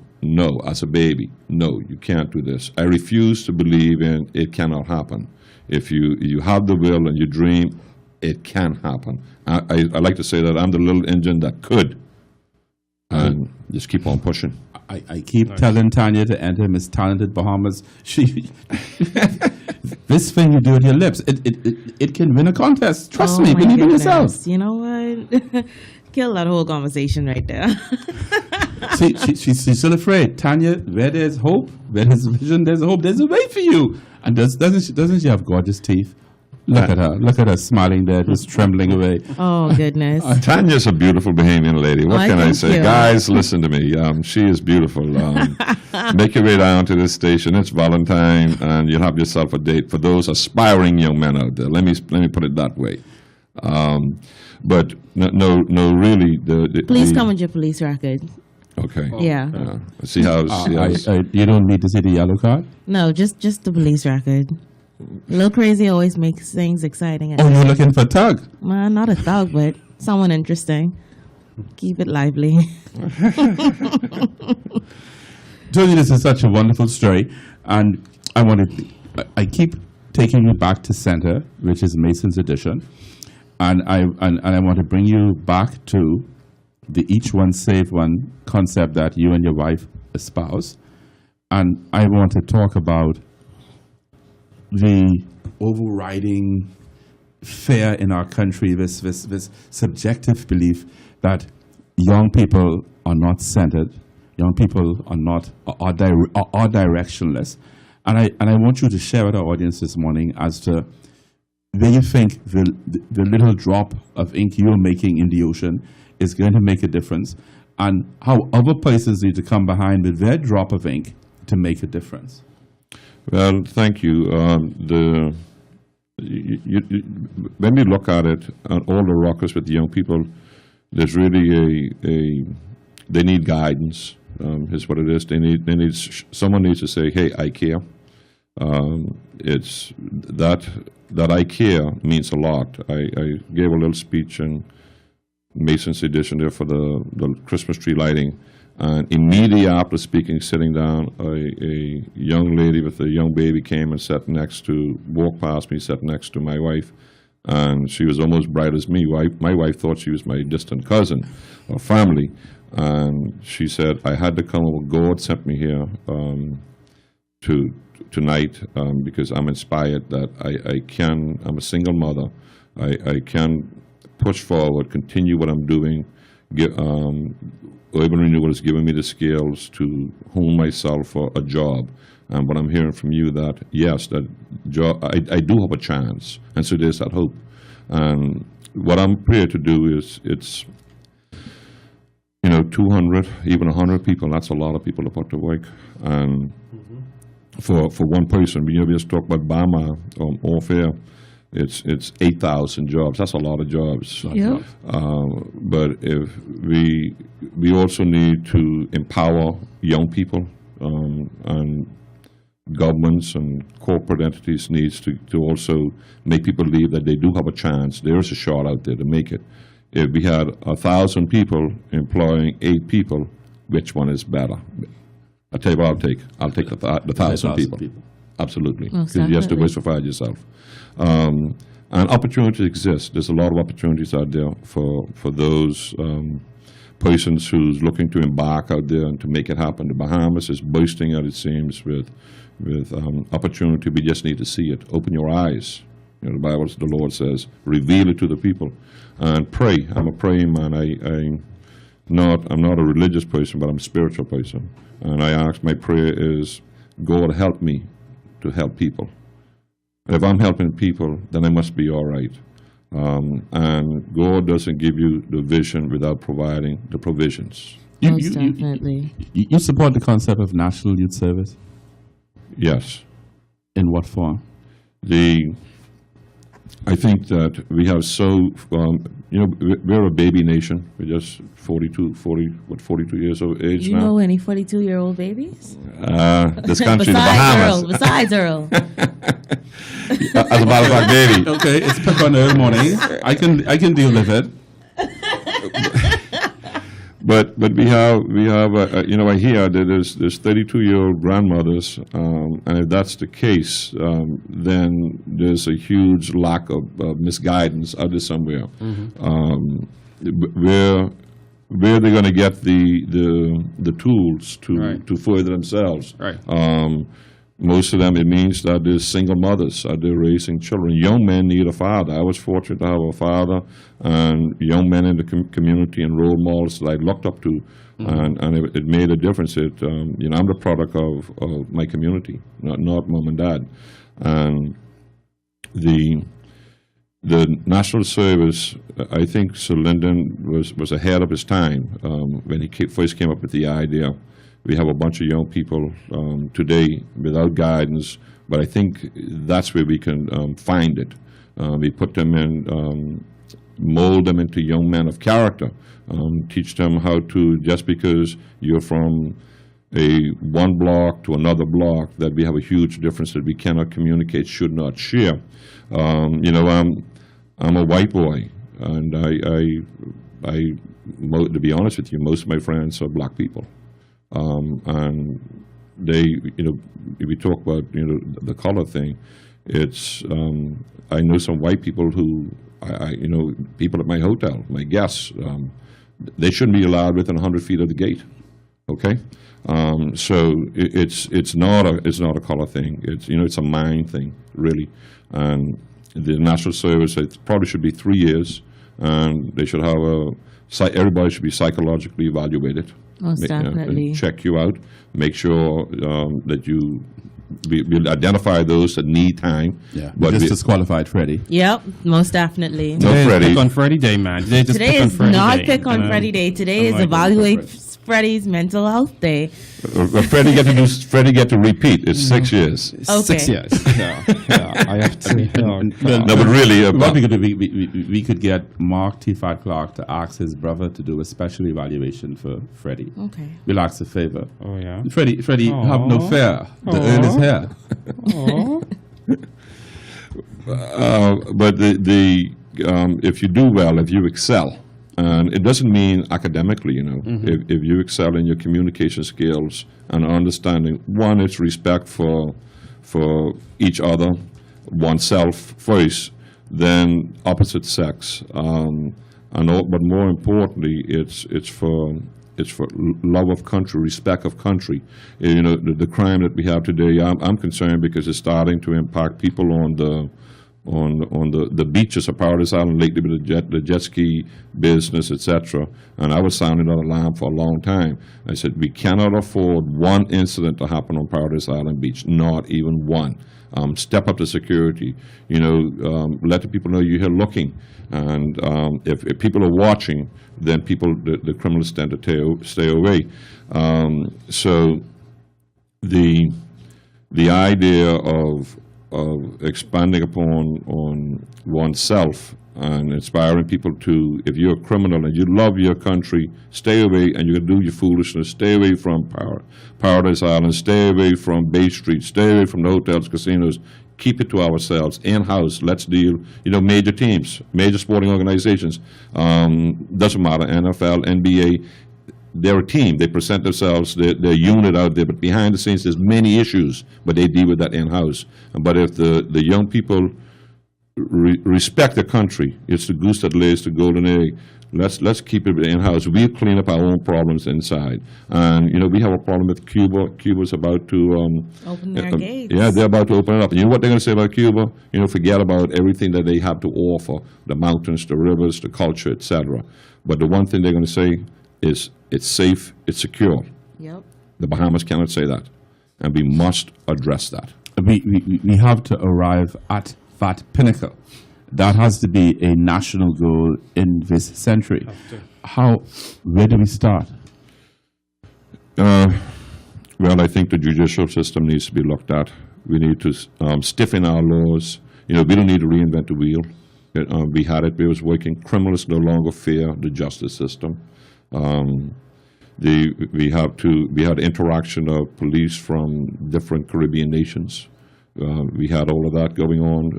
as a baby, no, you can't do this. I refuse to believe in it cannot happen. If you have the will and you dream, it can happen. I like to say that I'm the little engine that could, and just keep on pushing. I keep telling Tanya to enter Miss Talented Bahamas. This thing you do with your lips, it can win a contest. Trust me, believe in yourself. You know what? Kill that whole conversation right there. See, she's still afraid. Tanya, where there's hope, where there's vision, there's hope. There's a way for you. And doesn't she have gorgeous teeth? Look at her smiling there, just trembling away. Oh, goodness. Tanya's a beautiful Bahamian lady. What can I thank say? you. Guys, listen to me. She is beautiful. Make your way down to this station. It's Valentine, and you'll have yourself a date for those aspiring young men out there. Let me put it that way. But no, really. Please come with your police record. Okay. Yeah. See how. You don't need to see the yellow card? No, just the police record. Lil Crazy always makes things exciting. Oh, you're looking for a tug? Well, not a thug, but someone interesting. Keep it lively. Tony, this is such a wonderful story, and I keep taking you back to center, which is Mason's edition, and I want to bring you back to the each one save one concept that you and your wife espouse, and I want to talk about the overriding fear in our country, this subjective belief that young people are not centered, young people are directionless, and I want you to share with our audience this morning as to where you think the little drop of ink you're making in the ocean is going to make a difference, and how other persons need to come behind with their drop of ink to make a difference. Well, thank you. When we look at it, all the rockers with the young people, there's really they need guidance. Is what it is. Someone needs to say, "Hey, I care." It's that I care means a lot. I gave a little speech in Mason's edition there for the Christmas tree lighting. And immediately after speaking, sitting down, a young lady with a young baby came and walked past me, sat next to my wife, and she was almost bright as me. My wife thought she was my distant cousin or family, and she said, I had to come over. God sent me here tonight because I'm inspired that I'm a single mother, I can push forward, continue what I'm doing. Urban Renewal has given me the skills to hone myself for a job. And what I'm hearing from you that, yes, that job, I do have a chance. And so there's that hope. And what I'm prepared to do is, it's, 200, even 100 people, that's a lot of people to put to work. And for one person, we just talk about Bama, all fair. it's 8,000 jobs. That's a lot of jobs. Yep. But if we also need to empower young people, and governments and corporate entities needs to also make people believe that they do have a chance. There is a shot out there to make it. If we had 1,000 people employing 8 people, which one is better? I'll tell you what I'll take. I'll take the 1,000 people. Absolutely. Because you have to diversify yourself. And opportunities exist. There's a lot of opportunities out there for those persons who's looking to embark out there and to make it happen. The Bahamas is bursting out, it seems, with opportunity. We just need to see it. Open your eyes. You know, the Lord says, reveal it to the people. And pray. I'm a praying man. I'm not a religious person, but I'm a spiritual person. And I ask, my prayer is, God, help me to help people. And if I'm helping people, then I must be all right. And God doesn't give you the vision without providing the provisions. Most definitely. You support the concept of National Youth Service? Yes. In what form? I think that we have we're a baby nation. We're just 42 years of age You now. know any 42-year-old babies? This country, the Bahamas. Besides Earl. As a matter of fact, baby. Okay, it's pick on Earl money. I can deal with it. But we have I hear that there's 32-year-old grandmothers, and if that's the case, then there's a huge lack of misguidance out there somewhere. Where they're going to get the tools to further themselves. Right. Most of them, it means that there's single mothers out there raising children. Young men need a father. I was fortunate to have a father and young men in the community and role models that I looked up to, and it made a difference. I'm the product of my community, not mom and dad. And the National Service, I think Sir Lyndon was ahead of his time when he first came up with the idea. We have a bunch of young people today without guidance, but I think that's where we can find it. We put them in, mold them into young men of character, teach them how to, just because you're from one block to another block, that we have a huge difference that we cannot communicate, should not share. I'm a white boy, and to be honest with you, most of my friends are black people. And they, if we talk about, the color thing, it's, I know some white people who, people at my hotel, my guests, they shouldn't be allowed within 100 feet of the gate, okay? So it's not a color thing. It's a mind thing, really. And the National Service, it probably should be 3 years, and they should have everybody should be psychologically evaluated. Most definitely. Check you out. Make sure that we'll identify those that need time. Yeah, but just disqualified Freddie. Yep, most definitely. No Freddie. Pick on Freddie Day, man. Today is not Pick on Freddie Day. Today is Evaluate Freddie's Mental Health Day. Freddie get to repeat. It's 6 years. Okay. 6 years. Yeah, I have to. No, but really, What we could do, we could get Mark T. Fat Clark to ask his brother to do a special evaluation for Freddie. Okay. We'll ask a favor. Oh, yeah. Freddie, have no fear. The Earl is here. But if you do well, if you excel, and it doesn't mean academically, if you excel in your communication skills and understanding, one, it's respect for each other, oneself first, then opposite sex, but more importantly, it's for love of country, respect of country. The crime that we have today, I'm concerned because it's starting to impact people on the beaches of Paradise Island lately with the jet ski business, etc. And I was sounding that alarm for a long time. I said, we cannot afford one incident to happen on Paradise Island Beach, not even one. Step up the security. Let the people know you're here looking. And if people are watching, then the criminals tend to stay away. So the idea of expanding upon on oneself and inspiring people to, if you're a criminal and you love your country, stay away, and you're going to do your foolishness, stay away from Paradise Island, stay away from Bay Street, stay away from the hotels, casinos, keep it to ourselves, in-house, let's deal, major teams, major sporting organizations, doesn't matter, NFL, NBA, they're a team, they present themselves, they're a unit out there, but behind the scenes there's many issues, but they deal with that in-house. But if the young people respect the country, it's the goose that lays the golden egg. Let's keep it in-house. We'll clean up our own problems inside. And, we have a problem with Cuba. Cuba's about to... Open their gates. Yeah, they're about to open it up. And you know what they're going to say about Cuba? Forget about everything that they have to offer, the mountains, the rivers, the culture, etc. But the one thing they're going to say is it's safe, it's secure. Yep. The Bahamas cannot say that. And we must address that. We have to arrive at that pinnacle. That has to be a national goal in this century. Where do we start? Well, I think the judicial system needs to be looked at. We need to stiffen our laws. We don't need to reinvent the wheel. We had it was working. Criminals no longer fear the justice system. We had interaction of police from different Caribbean nations. We had all of that going on.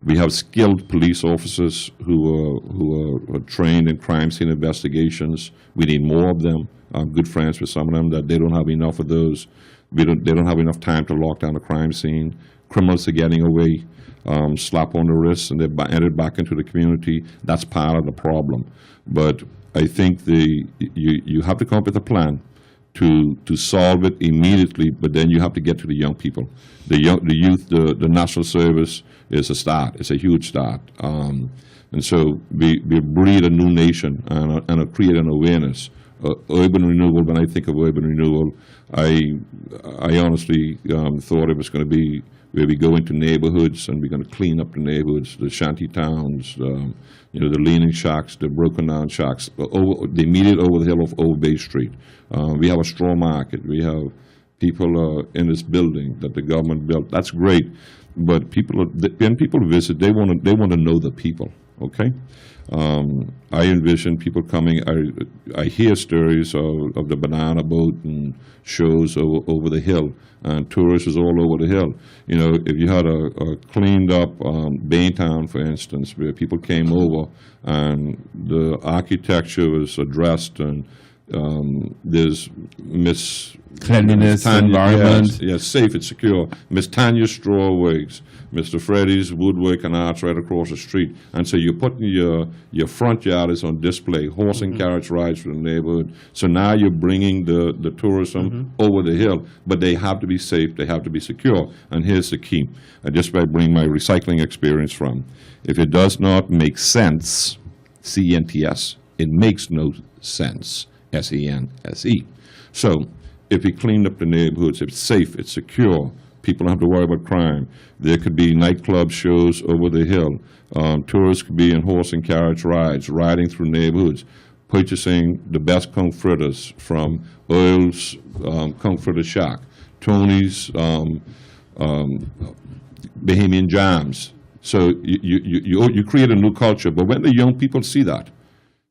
We have skilled police officers who are trained in crime scene investigations. We need more of them. I'm good friends with some of them that they don't have enough of those. They don't have enough time to lock down the crime scene. Criminals are getting away, slap on the wrist, and they're entered back into the community. That's part of the problem. But I think you have to come up with a plan to solve it immediately, but then you have to get to the young people. The youth, the national service is a start. It's a huge start. And so we breed a new nation and create an awareness. Urban renewal, when I think of urban renewal, I honestly thought it was going to be where we go into neighborhoods and we're going to clean up the neighborhoods, the shanty towns, the leaning shacks, the broken down shacks, the immediate over the hill of Old Bay Street. We have a straw market. We have people in this building that the government built. That's great, but when people visit, they want to know the people. Okay, I envision people coming. I hear stories of the banana boat and shows over the hill, and tourists all over the hill. If you had a cleaned up Baintown, for instance, where people came over and the architecture was addressed and there's Miss Cleanliness, Tanya, environment. yes, safe, it's secure. Miss Tanya Strawwigs, Mr. Freddie's Woodwork and Arts right across the street. And so you're putting your front yard is on display, horse and carriage rides for the neighborhood. So now you're bringing the tourism over the hill, but they have to be safe, they have to be secure. And here's the key, just by bringing my recycling experience from. If it does not make sense, C-E-N-T-S, it makes no sense, S-E-N-S-E. So if we clean up the neighborhoods, if it's safe, it's secure, people don't have to worry about crime. There could be nightclub shows over the hill. Tourists could be in horse and carriage rides, riding through neighborhoods, purchasing the best kung fritters from Earl's Kung Fritter Shack, Tony's Bahamian Jams. So you create a new culture, but when the young people see that,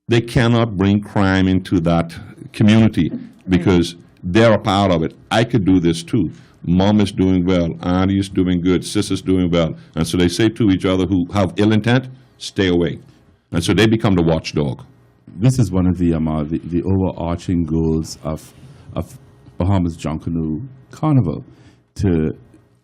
they cannot bring crime into that community because they're a part of it. I could do this too. Mom is doing well, auntie is doing good, sister's doing well. And so they say to each other who have ill intent, stay away. And so they become the watchdog. This is one of the overarching goals of Bahamas Junkanoo Carnival, to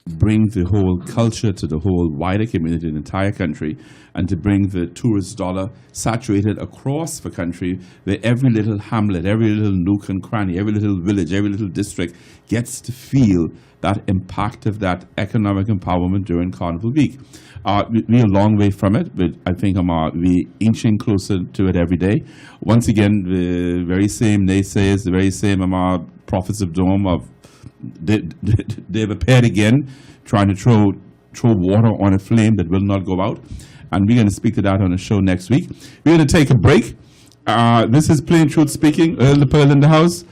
bring the whole culture to the whole wider community in the entire country, and to bring the tourist dollar saturated across the country, where every little hamlet, every little nook and cranny, every little village, every little district gets to feel that impact of that economic empowerment during Carnival Week. We're a long way from it, but I think we're inching closer to it every day. Once again, the very same naysayers, the very same prophets of doom they've appeared again, trying to throw water on a flame that will not go out. And we're going to speak to that on the show next week. We're going to take a break. This is Plain Truth Speaking. Earl the Pearl in the house.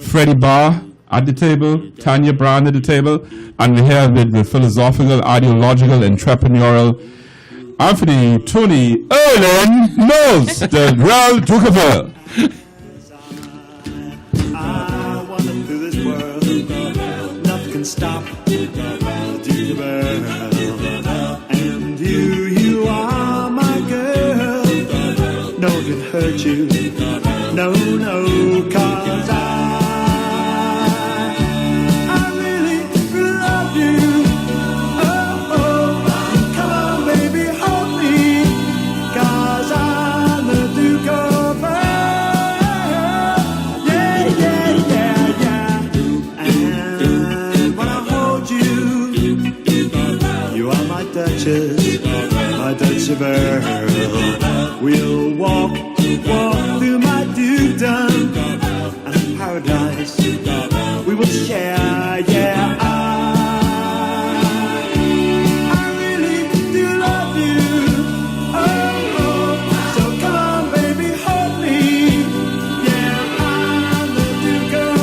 Freddie Barr at the table, Tanya Brown at the table, and we have with the philosophical, ideological, entrepreneurial Anthony Tony Earl Knowles, the Real Duke of Earl. I wander through this world. Nothing can stop Duke of Earl. And you are my girl. No one can hurt you. No, 'cause I really love you. Oh, come on, baby, hold me. 'Cause I'm the Duke of Earl. Yeah. And when I hold you, you are my Duchess of Earl. We'll walk through my dukedom and paradise we will share. Yeah, I really do love you. Oh, so come on, baby, hold me. Yeah, I'm the Duke of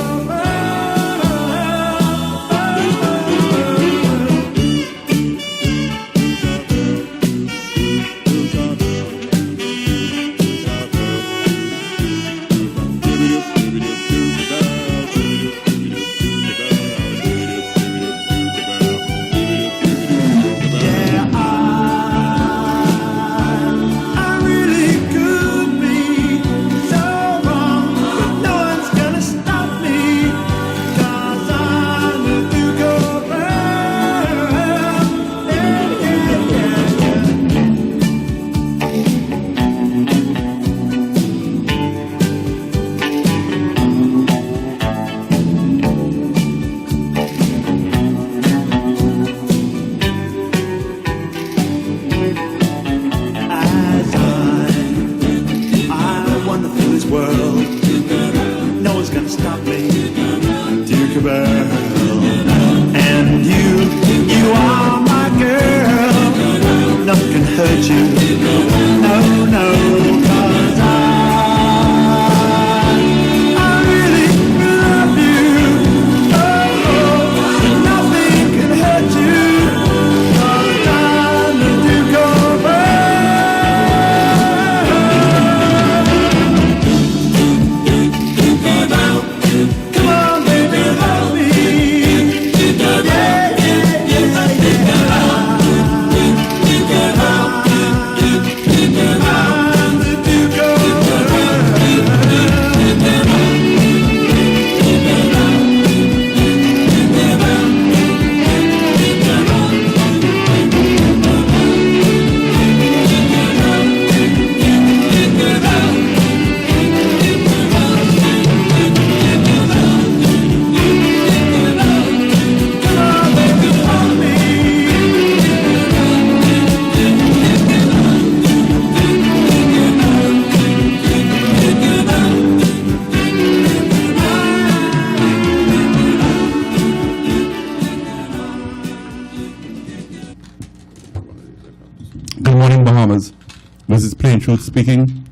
This is Plain Truth speaking,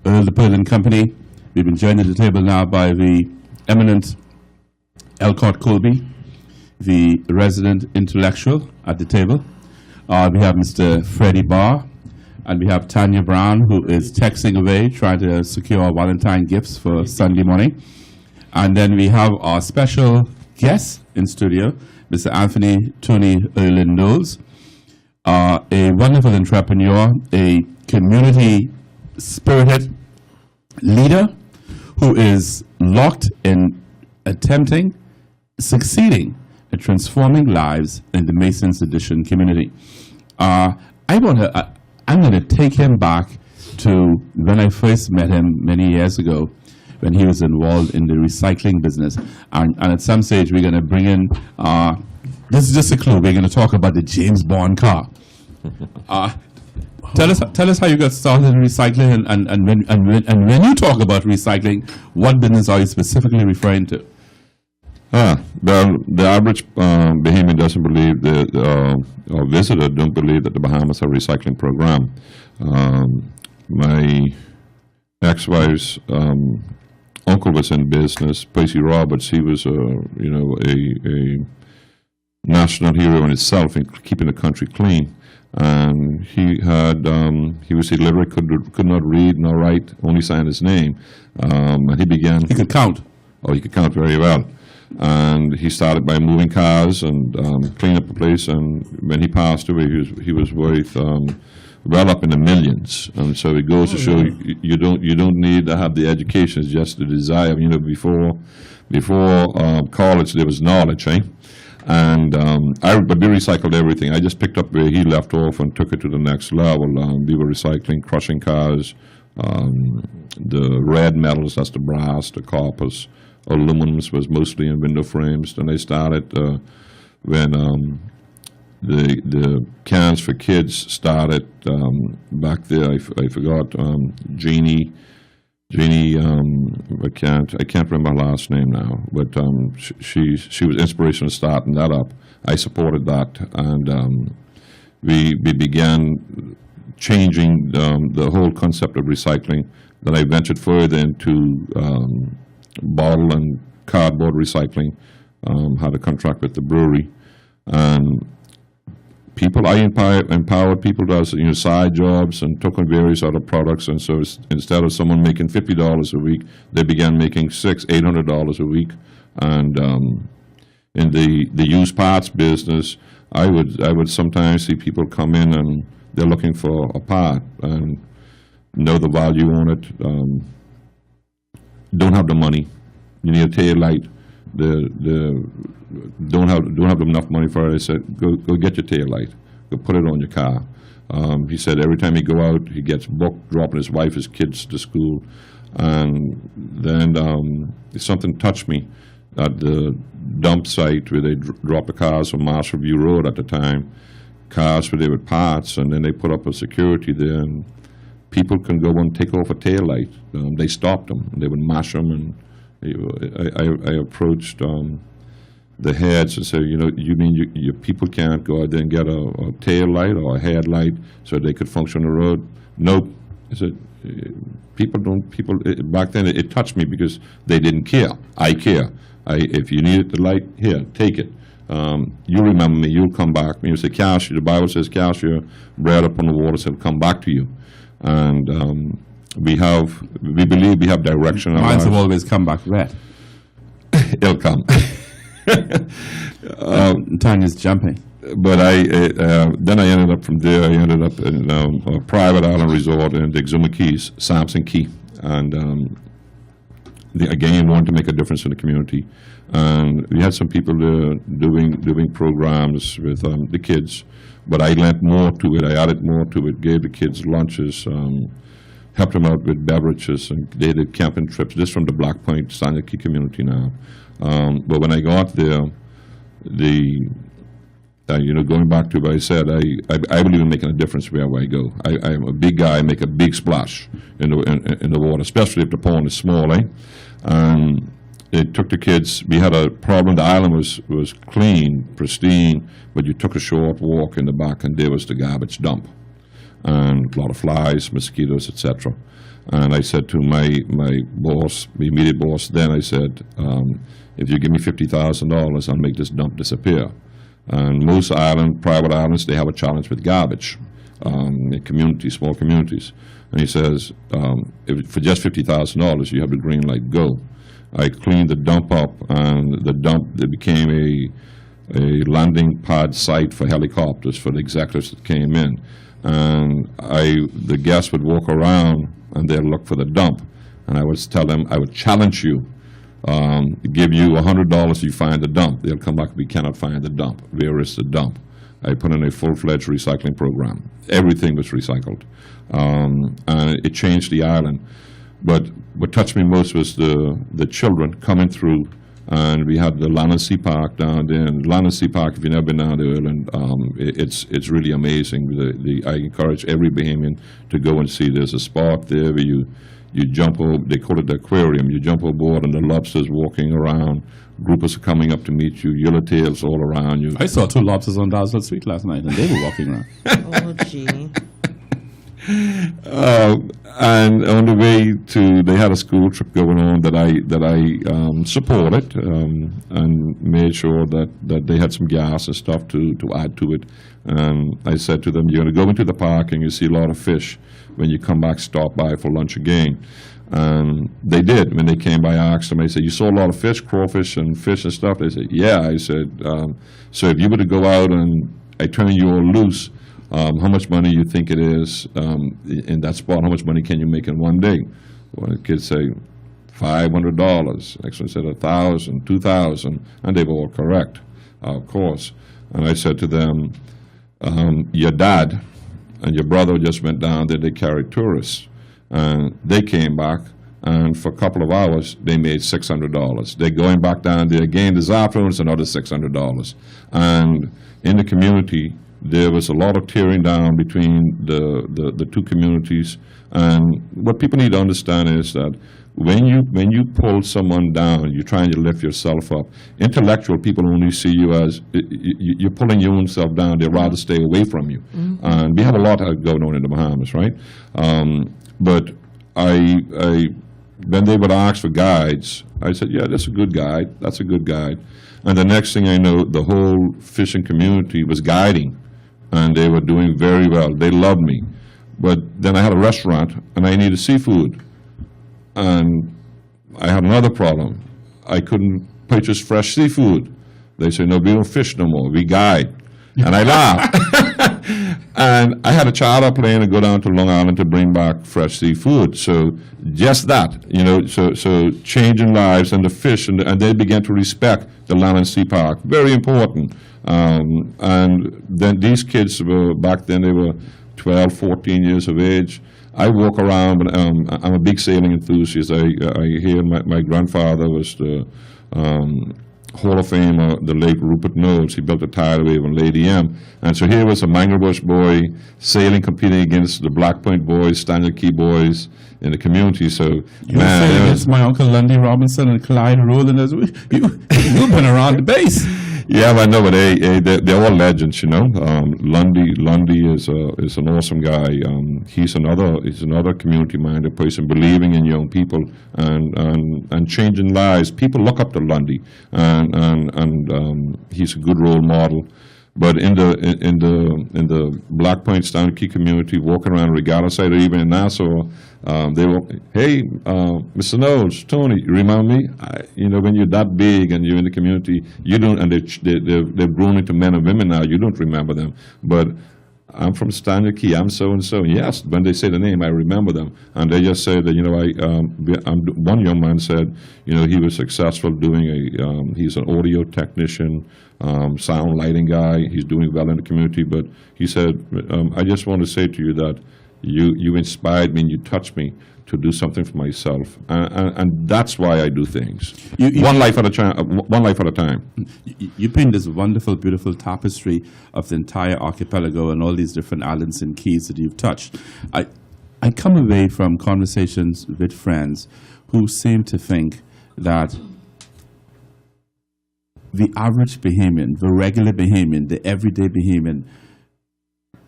Earl the Pearl and Company. We've been joined at the table now by the eminent Elcott Colby, the resident intellectual at the table. We have Mr. Freddie Barr, and we have Tanya Brown, who is texting away, trying to secure Valentine gifts for Sunday morning. And then we have our special guest in studio, Mr. Anthony Tony Earl Knowles, a wonderful entrepreneur, a community-spirited leader who is locked in succeeding at transforming lives in the Masons Edition community. I'm going to take him back to when I first met him many years ago, when he was involved in the recycling business. And at some stage, we're going to bring in, this is just a clue, we're going to talk about the James Bond car. Tell us how you got started in recycling, and when you talk about recycling, what business are you specifically referring to? The average Bahamian doesn't believe or visitor don't believe that the Bahamas have a recycling program. My ex-wife's uncle uncle was in business, Percy Roberts. He was a national hero in itself in keeping the country clean. And he was illiterate, could not read nor write, only signed his name. And he began. He could count. Oh, he could count very well. And he started by moving cars and cleaning up the place. And when he passed away, he was worth well up in the millions. And so it goes to show you don't need to have the education; it's just the desire. Before college, there was knowledge, eh? And but we recycled everything. I just picked up where he left off and took it to the next level. We were recycling, crushing cars, the red metals, that's the brass, the coppers, aluminums was mostly in window frames. Then they started when the cans for kids started back there. I forgot Jeannie. I can't remember her last name now, but she was inspirational starting that up. I supported that, and we began changing the whole concept of recycling. Then I ventured further into bottle and cardboard recycling, had a contract with the brewery, and I empowered people to side jobs and took on various other products. And so instead of someone making $50 a week, they began making $800 a week. And in the used parts business, I would sometimes see people come in and they're looking for a part and know the value on it. Don't have the money. You need a tail light. Don't have enough money for it. I said, go get your tail light. Go put it on your car. He said every time he go out, he gets booked, dropping his wife, his kids to school. And then something touched me at the dump site where they drop the cars on Marshall View Road at the time. Cars were there with parts, and then they put up a security there, and people can go and take off a tail light. They stopped them. They would mash them, and I approached the heads and said, you mean your people can't go out there and get a tail light or a headlight so they could function on the road? Nope. I said, back then it touched me because they didn't care. I care. If you needed the light, here, take it. You remember me, you'll come back. You say, cast the Bible says, cast your bread upon the water, so it'll come back to you. And we believe we have direction. Mines have always come back red. It'll come. Tanya's jumping. But then I ended up from there. I ended up in a private island resort in the Exuma Keys, Sampson Key, and again wanted to make a difference in the community. And we had some people there doing programs with the kids, but I lent more to it. I added more to it. Gave the kids lunches. Helped them out with beverages, and they did camping trips. This from the Black Point Standard Key community now. But when I got there, going back to what I said, I believe in making a difference wherever I go. I'm a big guy. I make a big splash in the water, especially if the pond is small. It took the kids. We had a problem. The island was clean, pristine, but you took a short walk in the back, and there was the garbage dump. And a lot of flies, mosquitoes, etc. And I said to my boss, my immediate boss, then I said, if you give me $50,000, I'll make this dump disappear. And most private islands, they have a challenge with garbage in communities, small communities. And he says, for just $50,000, you have the green light, go. I cleaned the dump up, and it became a landing pad site for helicopters for the executives that came in. And the guests would walk around and they'd look for the dump, and I would tell them, I would challenge you, give you $100 if you find the dump. They'll come back, we cannot find the dump. Where is the dump? I put in a full-fledged recycling program. Everything was recycled, and it changed the island. But what touched me most was the children coming through. And we had the Land and Sea Park down there. And Land and Sea Park, if you've never been down there, Earl, it's really amazing. I encourage every Bahamian to go and see. There's a spot there where you jump over, they call it the aquarium. You jump aboard and the lobsters walking around. Groupers are coming up to meet you, yellowtails all around you. I saw 2 lobsters on Dazzler Street last night, and they were walking around. Oh, gee. And on the way to, they had a school trip going on that I supported and made sure that they had some gas and stuff to add to it. And I said to them, you're going to go into the park and you see a lot of fish. When you come back, stop by for lunch again. And they did. When they came by, I asked them, I said, you saw a lot of fish, crawfish and fish and stuff? They said, yeah. I said, so if you were to go out and I turn you all loose, how much money you think it is in that spot? How much money can you make in one day? Well, the kids say $500. Next one said $1,000, $2,000, and they were all correct, of course. And I said to them, your dad and your brother just went down there. They carried tourists, and they came back. And for a couple of hours, they made $600. They're going back down there again this afternoon. It's another $600. And in the community, there was a lot of tearing down between the two communities. And what people need to understand is that when you pull someone down, you're trying to lift yourself up. Intellectual people only see you as you're pulling your own self down. They'd rather stay away from you. Mm-hmm. And we have a lot going on in the Bahamas, right? But when they would ask for guides, I said, yeah, that's a good guide. That's a good guide. And the next thing I know, the whole fishing community was guiding, and they were doing very well. They loved me. But then I had a restaurant, and I needed seafood. And I had another problem. I couldn't purchase fresh seafood. They said, no, we don't fish no more. We guide. And I laughed. And I had a charter plane to go down to Long Island to bring back fresh seafood. So just that, so changing lives and the fish, and they began to respect the land and sea park. Very important. And then these kids were, back then they were 12, 14 years of age. I walk around, but I'm a big sailing enthusiast. I hear my grandfather was the Hall of Famer, the late Rupert Knowles. He built a tidal wave on Lady M. And so here was a Mangalbush boy sailing, competing against the Black Point boys, Stanley Key boys in the community. So, man, against my Uncle Lundy Robinson and Clyde Rowland. You've been around the base. Yeah, I know, but they're all legends, Lundy is an awesome guy. He's another community-minded person, believing in young people and changing lives. People look up to Lundy, and he's a good role model. But in the Black Point Stanley Key community, walking around Regatta side or even in Nassau, they were, hey, Mr. Knowles, Tony, you remember me? When you're that big and you're in the community, you don't, and they've grown into men and women now, you don't remember them. But I'm from Stanley Key, I'm so-and-so. Yes, when they say the name, I remember them. And they just say that, one young man said, he was successful doing he's an audio technician, sound lighting guy. He's doing well in the community. But he said, I just want to say to you that you inspired me and you touched me to do something for myself, and that's why I do things. One life at a time. You paint this wonderful, beautiful tapestry of the entire archipelago and all these different islands and keys that you've touched. I come away from conversations with friends who seem to think that the average Bahamian, the regular Bahamian, the everyday Bahamian,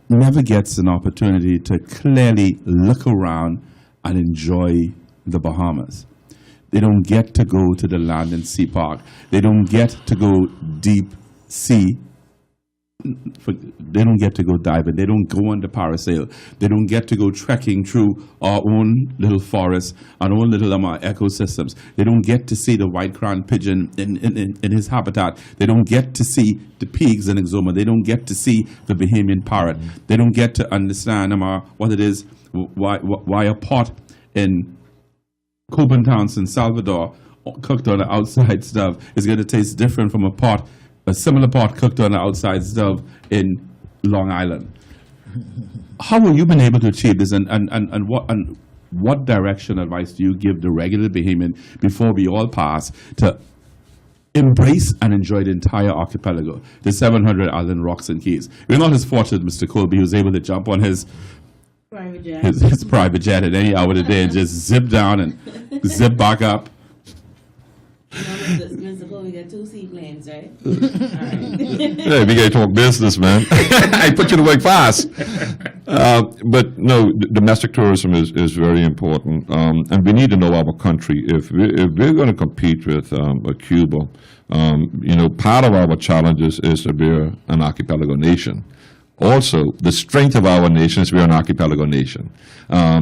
never gets an opportunity to clearly look around and enjoy the Bahamas. They don't get to go to the land and sea park. They don't get to go deep sea. They don't get to go diving. They don't go on the parasail. They don't get to go trekking through our own little forests and own little ecosystems. They don't get to see the white-crowned pigeon in his habitat. They don't get to see the pigs in Exuma. They don't get to see the Bahamian parrot. They don't get to understand what it is, why a pot in Coburn Town, San Salvador, cooked on the outside stove is going to taste different from a similar pot cooked on the outside stove in Long Island. How have you been able to achieve this, and what direction advice do you give the regular Bahamian before we all pass to embrace and enjoy the entire archipelago, the 700 island rocks and keys? We're not as fortunate, Mr. Colby, who was able to jump on his private jet at any hour of the day and just zip down and zip back up. Mr. Cole, we got 2 seaplanes, right? All right. Hey, we got to talk business, man. I put you to work fast. But no, domestic tourism is very important, and we need to know our country. If we're going to compete with Cuba, part of our challenges is that we're an archipelago nation. Also, the strength of our nation is we're an archipelago nation,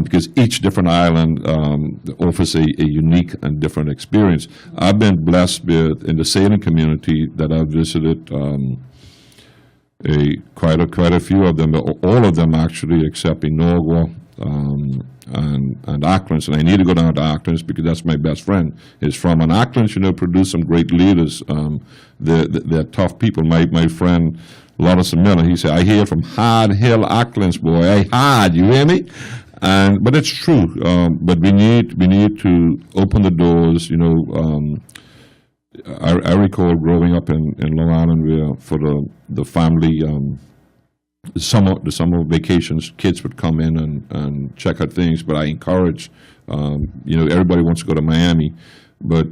because each different island offers a unique and different experience. I've been blessed with, in the sailing community that I've visited, quite a few of them, all of them actually, except Inagua and Auckland. And I need to go down to Auckland because that's my best friend is from. And Auckland, produce some great leaders. They're tough people. My friend Lawrence Miller, he said, I hear from Hard Hill Auckland's boy. Hey, hard, you hear me? But it's true. But we need to open the doors. I recall growing up in Long Island, where for the family the summer vacations, kids would come in and check out things. But I encourage, everybody wants to go to Miami, but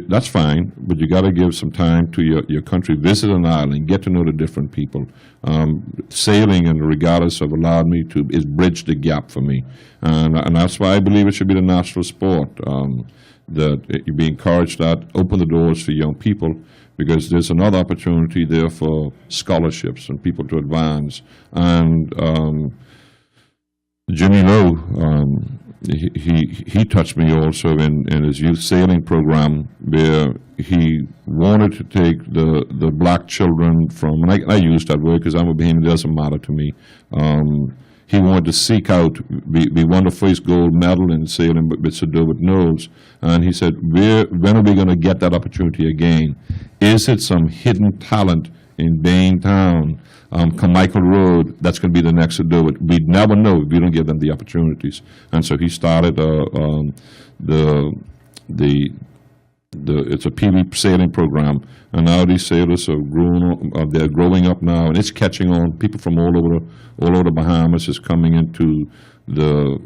that's fine. But you got to give some time to your country, visit an island, get to know the different people. Sailing and regattas have allowed me to bridge the gap for me, and that's why I believe it should be the national sport. That you be encouraged that, open the doors for young people, because there's another opportunity there for scholarships and people to advance. And Jimmy Lowe, he touched me also in his youth sailing program, where he wanted to take the black children from, and I use that word because I'm a Bahamian, it doesn't matter to me. He wanted to seek out, we won the first gold medal in sailing with Sir Durward Knowles, and he said, when are we going to get that opportunity again? Is it some hidden talent in Bain Town, Carmichael Road, that's going to be the next to do it? We'd never know if we don't give them the opportunities. And so he started it's a Pee Wee sailing program, and now these sailors are they're growing up now, and it's catching on. People from all over the Bahamas is coming into the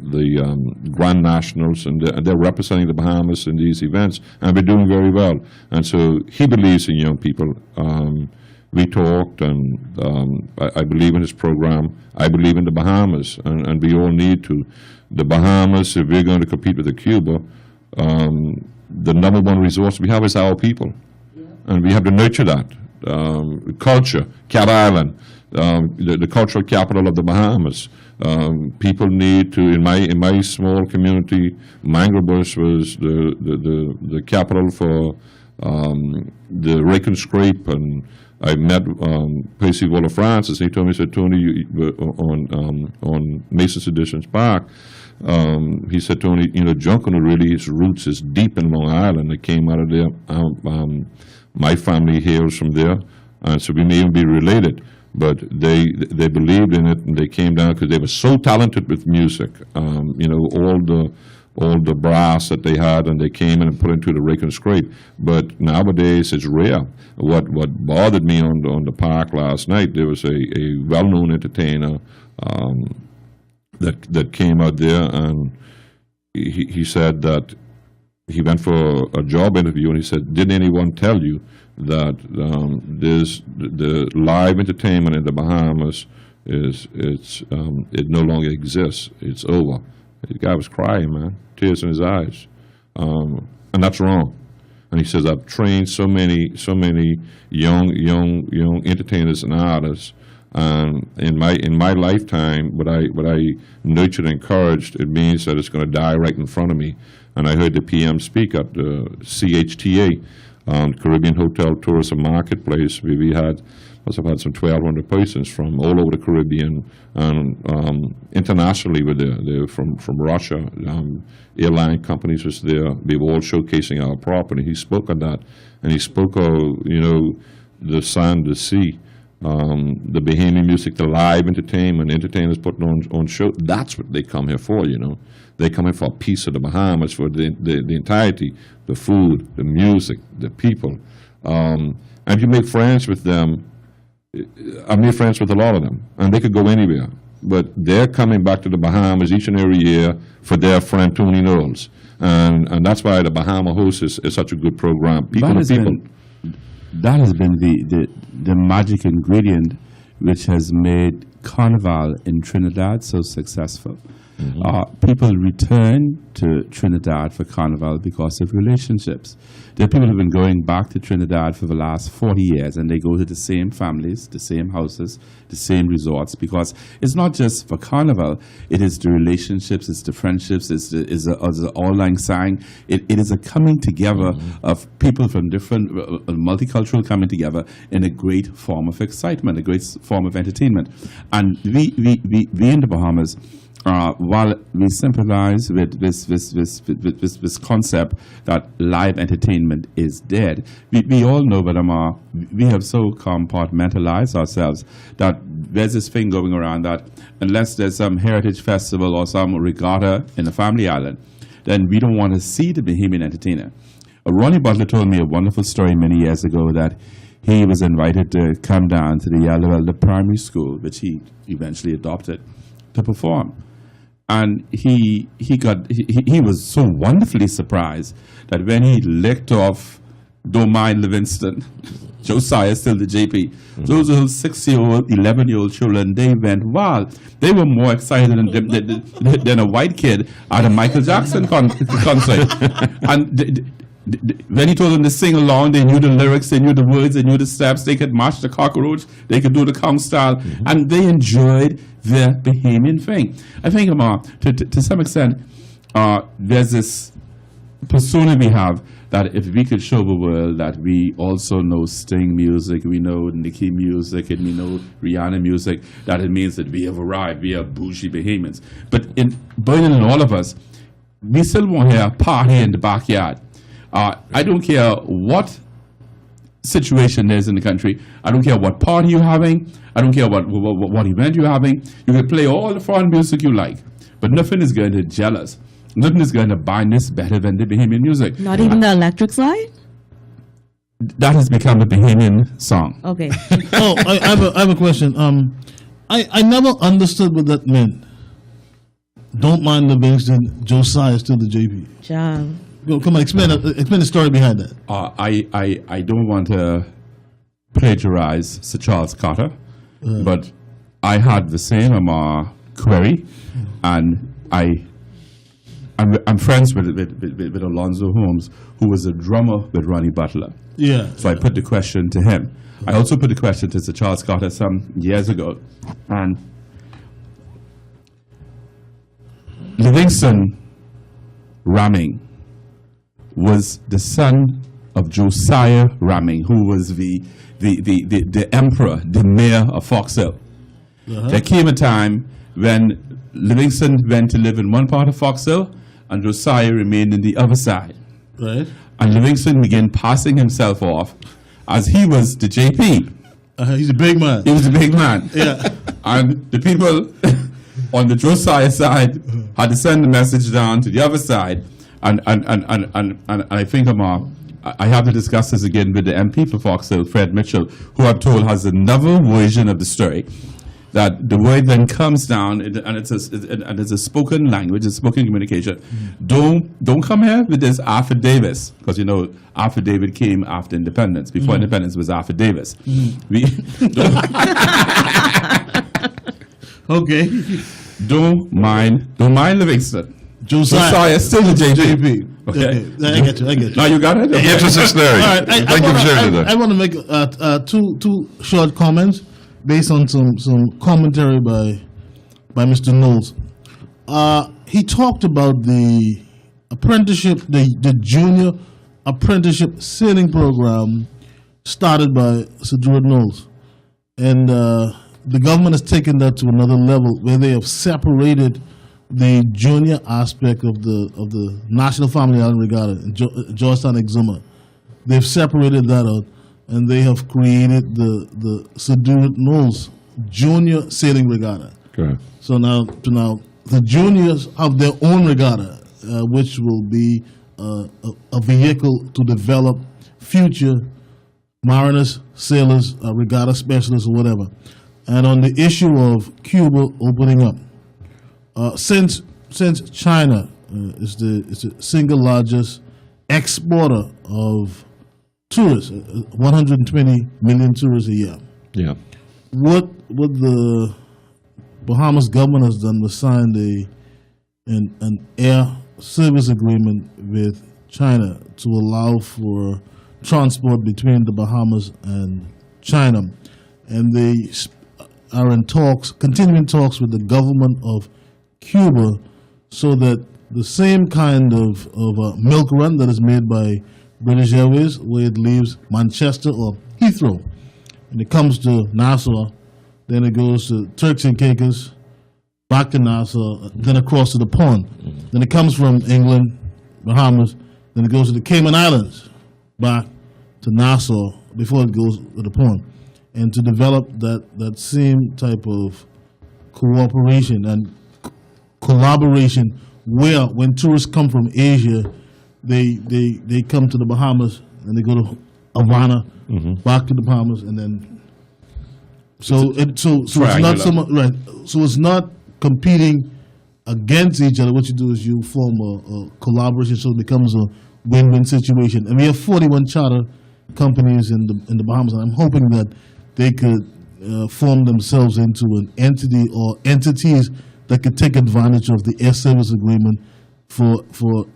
Grand Nationals, and they're representing the Bahamas in these events, and we're doing very well. And so he believes in young people. We talked, and I believe in his program. I believe in the Bahamas, and we all need to. The Bahamas, if we're going to compete with Cuba, the number one resource we have is our people, and we have to nurture that. Culture, Cat Island, the cultural capital of the Bahamas. People need to. In my small community, Mangrove Bush was the capital for the rake and scrape, and I met Percy Waller Francis, and he told me, he said, Tony, on Mason's Editions Park, he said, Tony, Junkanoo really, its roots is deep in Long Island. It came out of there. My family hails from there, and so we may even be related. But they believed in it, and they came down because they were so talented with music. All the brass that they had, and they came in and put into the rake and scrape. But nowadays it's rare. What bothered me on the park last night, there was a well-known entertainer that came out there, and he said that he went for a job interview, and he said, didn't anyone tell you that there's the live entertainment in the Bahamas it no longer exists, it's over. The guy was crying, man, tears in his eyes, and that's wrong. And he says, I've trained so many young entertainers and artists, and in my lifetime, what I nurtured and encouraged, it means that it's going to die right in front of me. And I heard the PM speak at the CHTA, Caribbean Hotel Tourism Marketplace, where we must have had some 1,200 persons from all over the Caribbean, and internationally were there. They were from Russia. Airline companies was there. They were all showcasing our property. He spoke on that, and he spoke of the sun, the sea, the Bahamian music, the live entertainment, entertainers putting on show. That's what they come here for. They come here for a piece of the Bahamas, for the entirety, the food, the music, the people, and if you make friends with them. I made friends with a lot of them, and they could go anywhere. But they're coming back to the Bahamas each and every year for their friend Tony Knowles. And that's why the Bahama Host is such a good program. That has been the magic ingredient which has made Carnival in Trinidad so successful. People return to Trinidad for Carnival because of relationships. There are people who have been going back to Trinidad for the last 40 years, and they go to the same families, the same houses, the same resorts, because it's not just for Carnival, it is the relationships, it's the friendships, it's the Auld Lang Syne. It is a coming together of people from different, multicultural coming together in a great form of excitement, a great form of entertainment. And we in the Bahamas, while we sympathize with this concept that live entertainment is dead, we all know that we have so compartmentalized ourselves that there's this thing going around that unless there's some heritage festival or some regatta in a family island, then we don't want to see the Bahamian entertainer. Ronnie Butler told me a wonderful story many years ago that he was invited to come down to the Yellow primary school, which he eventually adopted, to perform. And he was so wonderfully surprised that when he licked off Don't Mind Livingston, Josiah still the JP, those little 6-year-old, 11-year-old children, they went wild. They were more excited than a white kid at a Michael Jackson concert. And when he told them to sing along, they knew the lyrics, they knew the words, they knew the steps, they could march the cockroach, they could do the conch style, and they enjoyed the Bahamian thing. I think, to some extent, there's this persona we have that if we could show the world that we also know Sting music, we know Nicki music, and we know Rihanna music, that it means that we have arrived, we are bougie Bahamians. But in burning in all of us, we still want to hear a party in the backyard. I don't care what situation there is in the country. I don't care what party you're having. I don't care what event you're having. You can play all the foreign music you like, but nothing is going to gel us. Nothing is going to bind us better than the Bahamian music. Not even the electric slide? That has become a Bahamian song. Okay. I have a question. I never understood what that meant. Don't mind Livingston, Josiah still the JP. John. Go, come on, explain the story behind that. I don't want to plagiarize Sir Charles Carter, but I had the same query, and I'm friends with Alonzo Holmes, who was a drummer with Ronnie Butler. Yeah. So I put the question to him. I also put the question to Sir Charles Carter some years ago, and Livingston Ramming was the son of Josiah Ramming, who was the emperor, the mayor of Fox Hill. There came a time when Livingston went to live in one part of Fox Hill, and Josiah remained in the other side. Right. And Livingston began passing himself off as he was the JP. He's a big man. He was a big man. Yeah. And the people on the Josiah side had to send the message down to the other side. And I think I have to discuss this again with the MP for Fox Hill, Fred Mitchell, who I'm told has another version of the story. That the word then comes down, and it's a spoken language, it's spoken communication. Don't come here with this affidavits, because you know affidavit came after independence. Before independence was affidavits. Okay. Don't mind Livingston. Josiah still the JP. Okay. I get you. Now you got it? Okay. Interesting story. All right. Thank you for sharing that. I want to make two short comments based on some commentary by Mr. Knowles. He talked about the apprenticeship, the junior apprenticeship sailing program started by Sir Druid Knowles. And the government has taken that to another level where they have separated the junior aspect of the National Family Island Regatta in Georgetown Exuma. They've separated that out, and they have created the Sir Druid Knowles Junior Sailing Regatta. Okay. So now the juniors have their own regatta, which will be a vehicle to develop future mariners, sailors, regatta specialists, or whatever. And on the issue of Cuba opening up, since China is the single largest exporter of tourists, 120 million tourists a year. Yeah. what the Bahamas government has done was signed an air service agreement with China to allow for transport between the Bahamas and China, and they are in talks, continuing talks with the government of Cuba, so that the same kind of milk run that is made by British Airways, where it leaves Manchester or Heathrow, and it comes to Nassau, then it goes to Turks and Caicos, back to Nassau, then across to the pond. Then it comes from England, Bahamas, then it goes to the Cayman Islands, back to Nassau before it goes to the pond. And to develop that same type of cooperation and collaboration, where when tourists come from Asia, they come to the Bahamas and they go to Havana, back to the Bahamas, and then so it's not so much right. So it's not competing against each other. What you do is you form a collaboration, so it becomes a win-win situation. And we have 41 charter companies in the Bahamas, and I'm hoping that they could form themselves into an entity or entities that could take advantage of the air service agreement for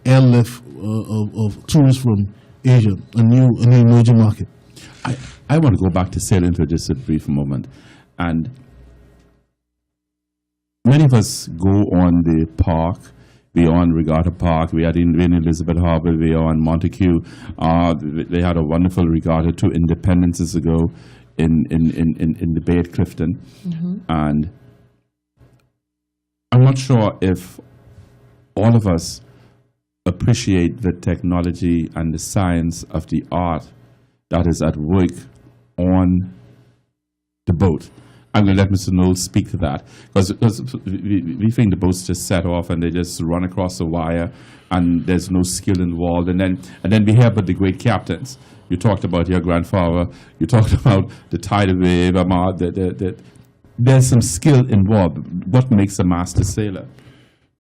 airlift of tourists from Asia, a new emerging market. I want to go back to sailing for just a brief moment. And many of us go on the park. We're on Regatta Park. We are in Elizabeth Harbour. We are on Montague. They had a wonderful regatta 2 independences ago in the Bay at Clifton. And I'm not sure if all of us appreciate the technology and the science of the art that is at work on the boat. I'm going to let Mr. Knowles speak to that, because we think the boats just set off and they just run across the wire and there's no skill involved. And then we hear about the great captains. You talked about your grandfather. You talked about the tidal wave. There's some skill involved. What makes a master sailor?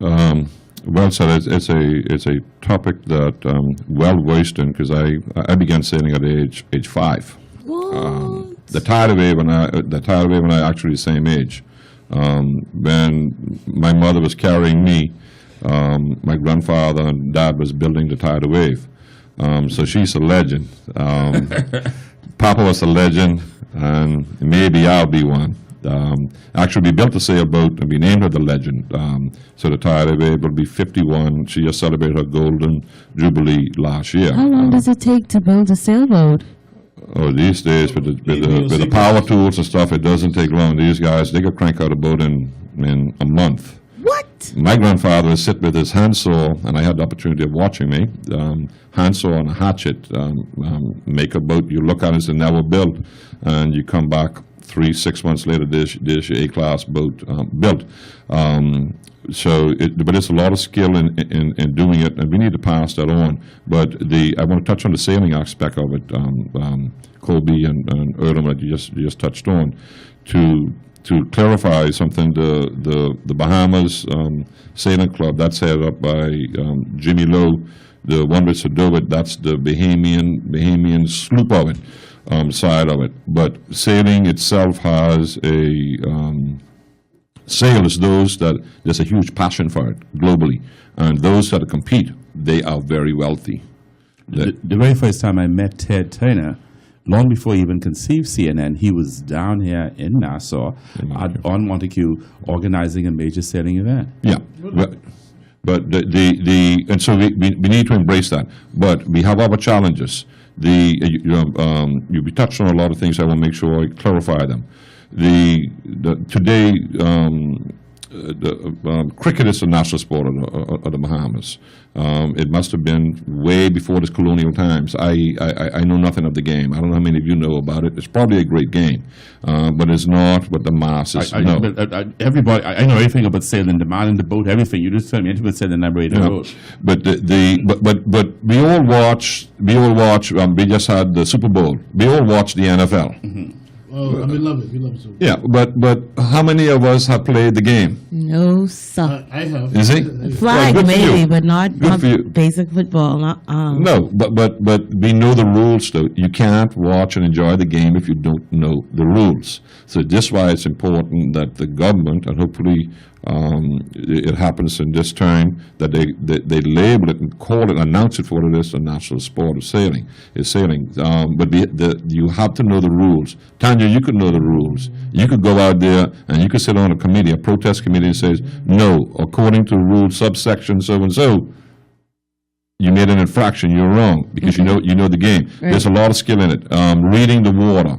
Well said. It's a topic that well versed in, because I began sailing at age 5. The tidal wave and I actually the same age. When my mother was carrying me, my grandfather and dad was building the tidal wave. So she's a legend. Papa was a legend, and maybe I'll be one. Actually, we built a sailboat and we named her the legend. So the tidal wave will be 51. She just celebrated her golden jubilee last year. How long does it take to build a sailboat? Oh, these days with the power tools and stuff, it doesn't take long. These guys, they could crank out a boat in a month. What? My grandfather would sit with his handsaw, and I had the opportunity of watching me, handsaw and a hatchet, make a boat. You look at it, it's never built, and you come back 3-6 months later, there's your A-class boat built. But it's a lot of skill in doing it, and we need to pass that on. But I want to touch on the sailing aspect of it, Colby and Earl, that you just touched on, to clarify something. The Bahamas Sailing Club, that's headed up by Jimmy Lowe, the one with Sadowit, that's the Bahamian sloop of it. Side of it, but sailing itself has sailors, those that there's a huge passion for it globally, and those that compete, they are very wealthy. The very first time I met Ted Turner, long before he even conceived CNN, he was down here in Nassau on Montague organizing a major sailing event. Yeah, but and so we need to embrace that. But we have other challenges. You touched on a lot of things. I will make sure I clarify them. Today, cricket is the national sport of the Bahamas. It must have been way before this colonial times. I know nothing of the game. I don't know how many of you know about it. It's probably a great game, but it's not what the masses know. Everybody, I know everything about sailing, the man in the boat, everything. You just tell me anything about sailing that way the boat. But we all watch. We just had the Super Bowl. We all watch the NFL. Oh, we love it. We love it so. Yeah, but how many of us have played the game? No, sir. I have. Is it? Flag Well, good for maybe, you. but not Good for you. basic football. No, but we know the rules, though. You can't watch and enjoy the game if you don't know the rules. So that's why it's important that the government, and hopefully it happens in this time, that they label it and call it, announce it for what it is, the national sport of sailing. Is sailing. But you have to know the rules. Tanya, you could know the rules. You could go out there and you could sit on a committee, a protest committee, and says, no, according to rule subsection so and so, you made an infraction. You're wrong because you know the game. Right. There's a lot of skill in it. Reading the water.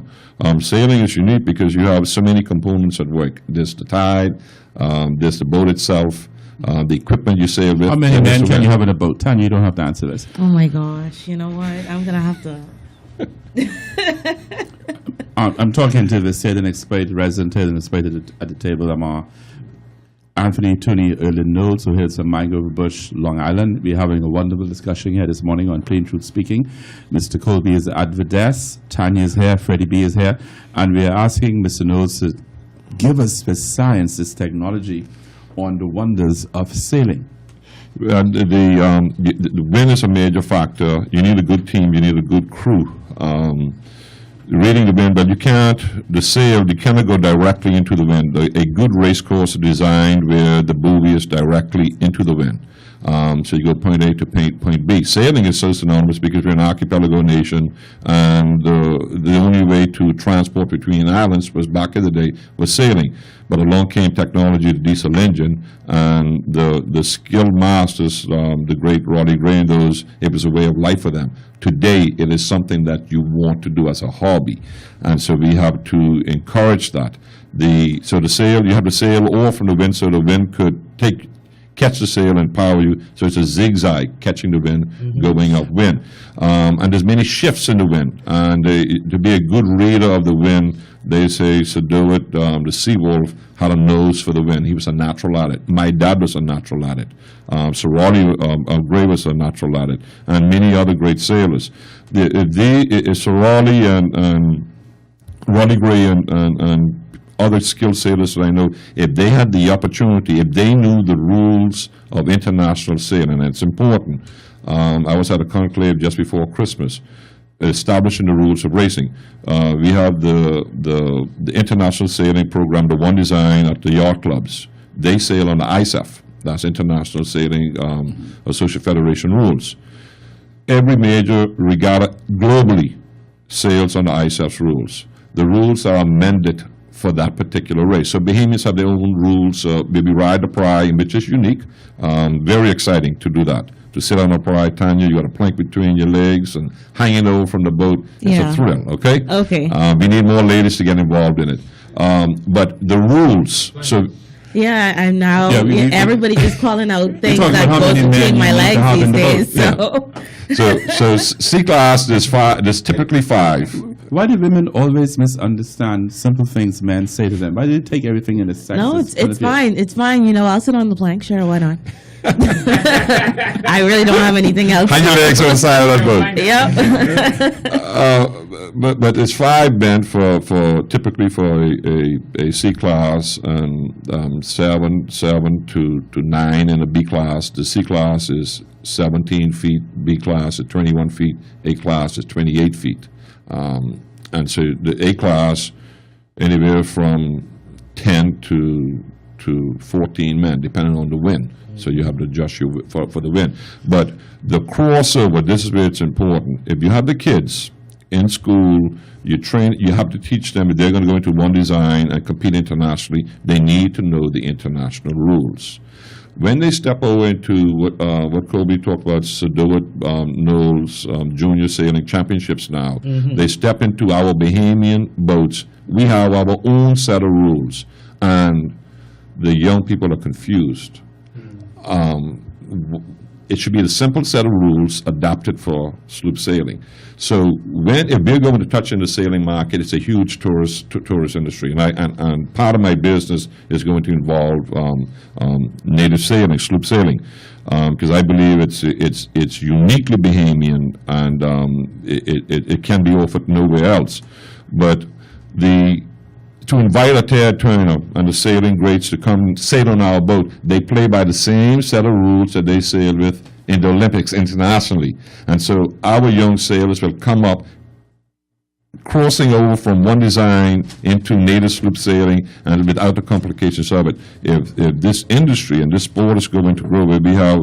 Sailing is unique because you have so many components at work. There's the tide. There's the boat itself. The equipment you sail with. How many and there's men the can you wind. have in a boat? Tanya, you don't have to answer this. Oh my gosh! You know what? I'm gonna have to. I'm talking to the sailing expert, resident sailing expert at the table. I'm Anthony, Tony, Earl, and Knowles, who hails from Mangrove Bush, Long Island. We're having a wonderful discussion here this morning on Plain Truth Speaking. Mr. Colby is at the desk, Tanya is here, Freddie B is here, and we are asking Mr. Knowles to give us the science, this technology, on the wonders of sailing. The wind is a major factor. You need a good team. You need a good crew. Reading the wind, but you cannot go directly into the wind. A good race course is designed where the buoy is directly into the wind. So you go point A to point B. Sailing is so synonymous because we're an archipelago nation, and the only way to transport between islands was back in the day was sailing. But along came technology, the diesel engine, and the skilled masters, the great Roddy Gray and those, it was a way of life for them. Today, it is something that you want to do as a hobby, and so we have to encourage that. You have to sail off from the wind so the wind could catch the sail and power you, so it's a zigzag, catching the wind, going upwind. And there's many shifts in the wind, and to be a good reader of the wind, they say Sedowit, the sea wolf, had a nose for the wind. He was a natural at it. My dad was a natural at it. Sir Roddy Gray was a natural at it, and many other great sailors. Sir Roddy and Roddy Gray and other skilled sailors that I know, if they had the opportunity, if they knew the rules of international sailing, and it's important. I was at a conclave just before Christmas, establishing the rules of racing. We have the international sailing program, the one design at the yacht clubs. They sail on the ISAF, that's International Sailing Association Federation rules. Every major regatta globally sails on the ISAF's rules. The rules are amended for that particular race. So Bahamians have their own rules. Maybe ride the pry, which is unique. Very exciting to do that. To sit on a pry, Tanya, you got a plank between your legs and hanging over from the boat. It's Yeah. a thrill, okay? Okay. We need more ladies to get involved in it. But the rules, so Yeah, I'm now. Yeah, we- everybody just calling out things talking that about how goes many men between my you need to have legs in these the days. boat. So C class, there's typically 5. Why do women always misunderstand simple things men say to them? Why do they take everything in a sexist no, point it's of view? fine. It's fine. You know, I'll sit on the plank. Sure, why not? I really don't have anything else. Hang your legs on the side of that boat. Yep. But it's 5 men for typically for a C class, and 7 to 9 in a B class. The C class is 17 feet, B class is 21 feet, A class is 28 feet. And so the A class, anywhere from 10 to 14 men, depending on the wind. So you have to adjust you for the wind. But the crossover, this is where it's important. If you have the kids in school, you have to teach them, if they're going to go into one design and compete internationally, they need to know the international rules. When they step over into what Colby talked about, Sedowit, Knowles, Junior Sailing Championships now, they step into our Bahamian boats. We have our own set of rules, and the young people are confused. It should be a simple set of rules adapted for sloop sailing. So if we're going to touch in the sailing market, it's a huge tourist industry, and part of my business is going to involve native sailing, sloop sailing, because I believe it's uniquely Bahamian, and it can be offered nowhere else. But to invite a Ted Turner and the sailing greats to come sail on our boat, they play by the same set of rules that they sail with in the Olympics internationally. And so our young sailors will come up crossing over from one design into native sloop sailing and without the complications of it. If this industry and this sport is going to grow, we have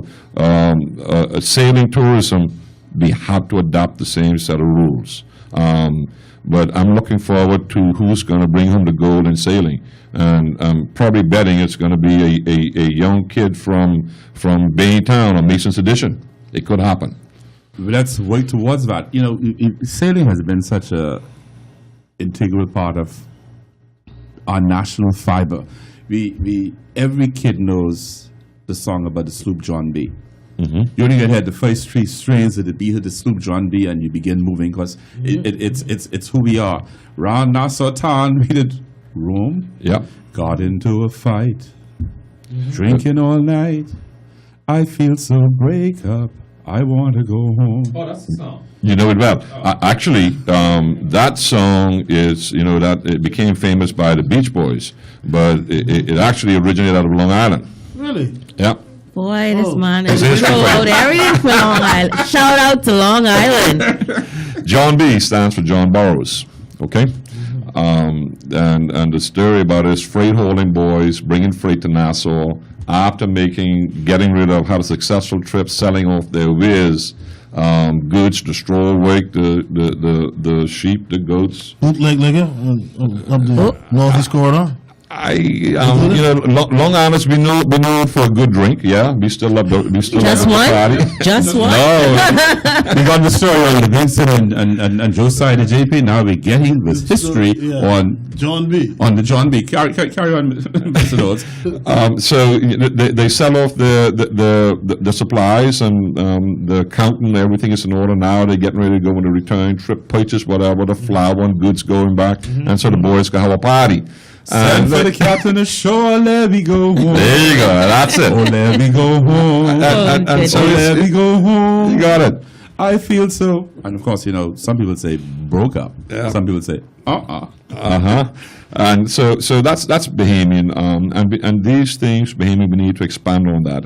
sailing tourism, we have to adopt the same set of rules. But I'm looking forward to who's going to bring home the gold in sailing. And I'm probably betting it's going to be a young kid from Baytown or Mason's Edition. It could happen. Let's work towards that. You know, sailing has been such a integral part of our national fiber. Every kid knows the song about the sloop John B. You only get the first 3 strains of the beat of the sloop John B, and you begin moving because it's who we are. Round Nassau Town, we did Rome. Yep. Got into a fight, drinking all night. I feel so break up. I want to go home. Oh, that's the song. You know it well. Actually, that song is, that it became famous by the Beach Boys, but it actually originated out of Long Island. Really? Yeah. Boy, this man It's is history so for you. out everything for Long Island. Shout out to Long Island. John B stands for John Burroughs, okay? And the story about his freight hauling boys bringing freight to Nassau after getting rid of, had a successful trip, selling off their wares, goods, the straw work, the sheep, the goats. Bootleg nigga up the northeast corridor. Long Island's been known for a good drink. Yeah, we still love the Just one? party. Just one? No, We got the story on Vincent and Josiah the JP. Now we're getting this history on John B. the John B. Carry on, Mr. Knowles. so they sell off the supplies and the accountant. Everything is in order now. They're getting ready to go on a return trip, purchase whatever the flour and goods going back, and so the boys can have a party. Send for the captain ashore, let me go home. There you go. That's it. Oh, let me go home. And so Let me go home. you got it. I feel so. And of course, some people say broke up. Yeah. Some people say And so that's Bahamian. And these things, Bahamian, we need to expand on that.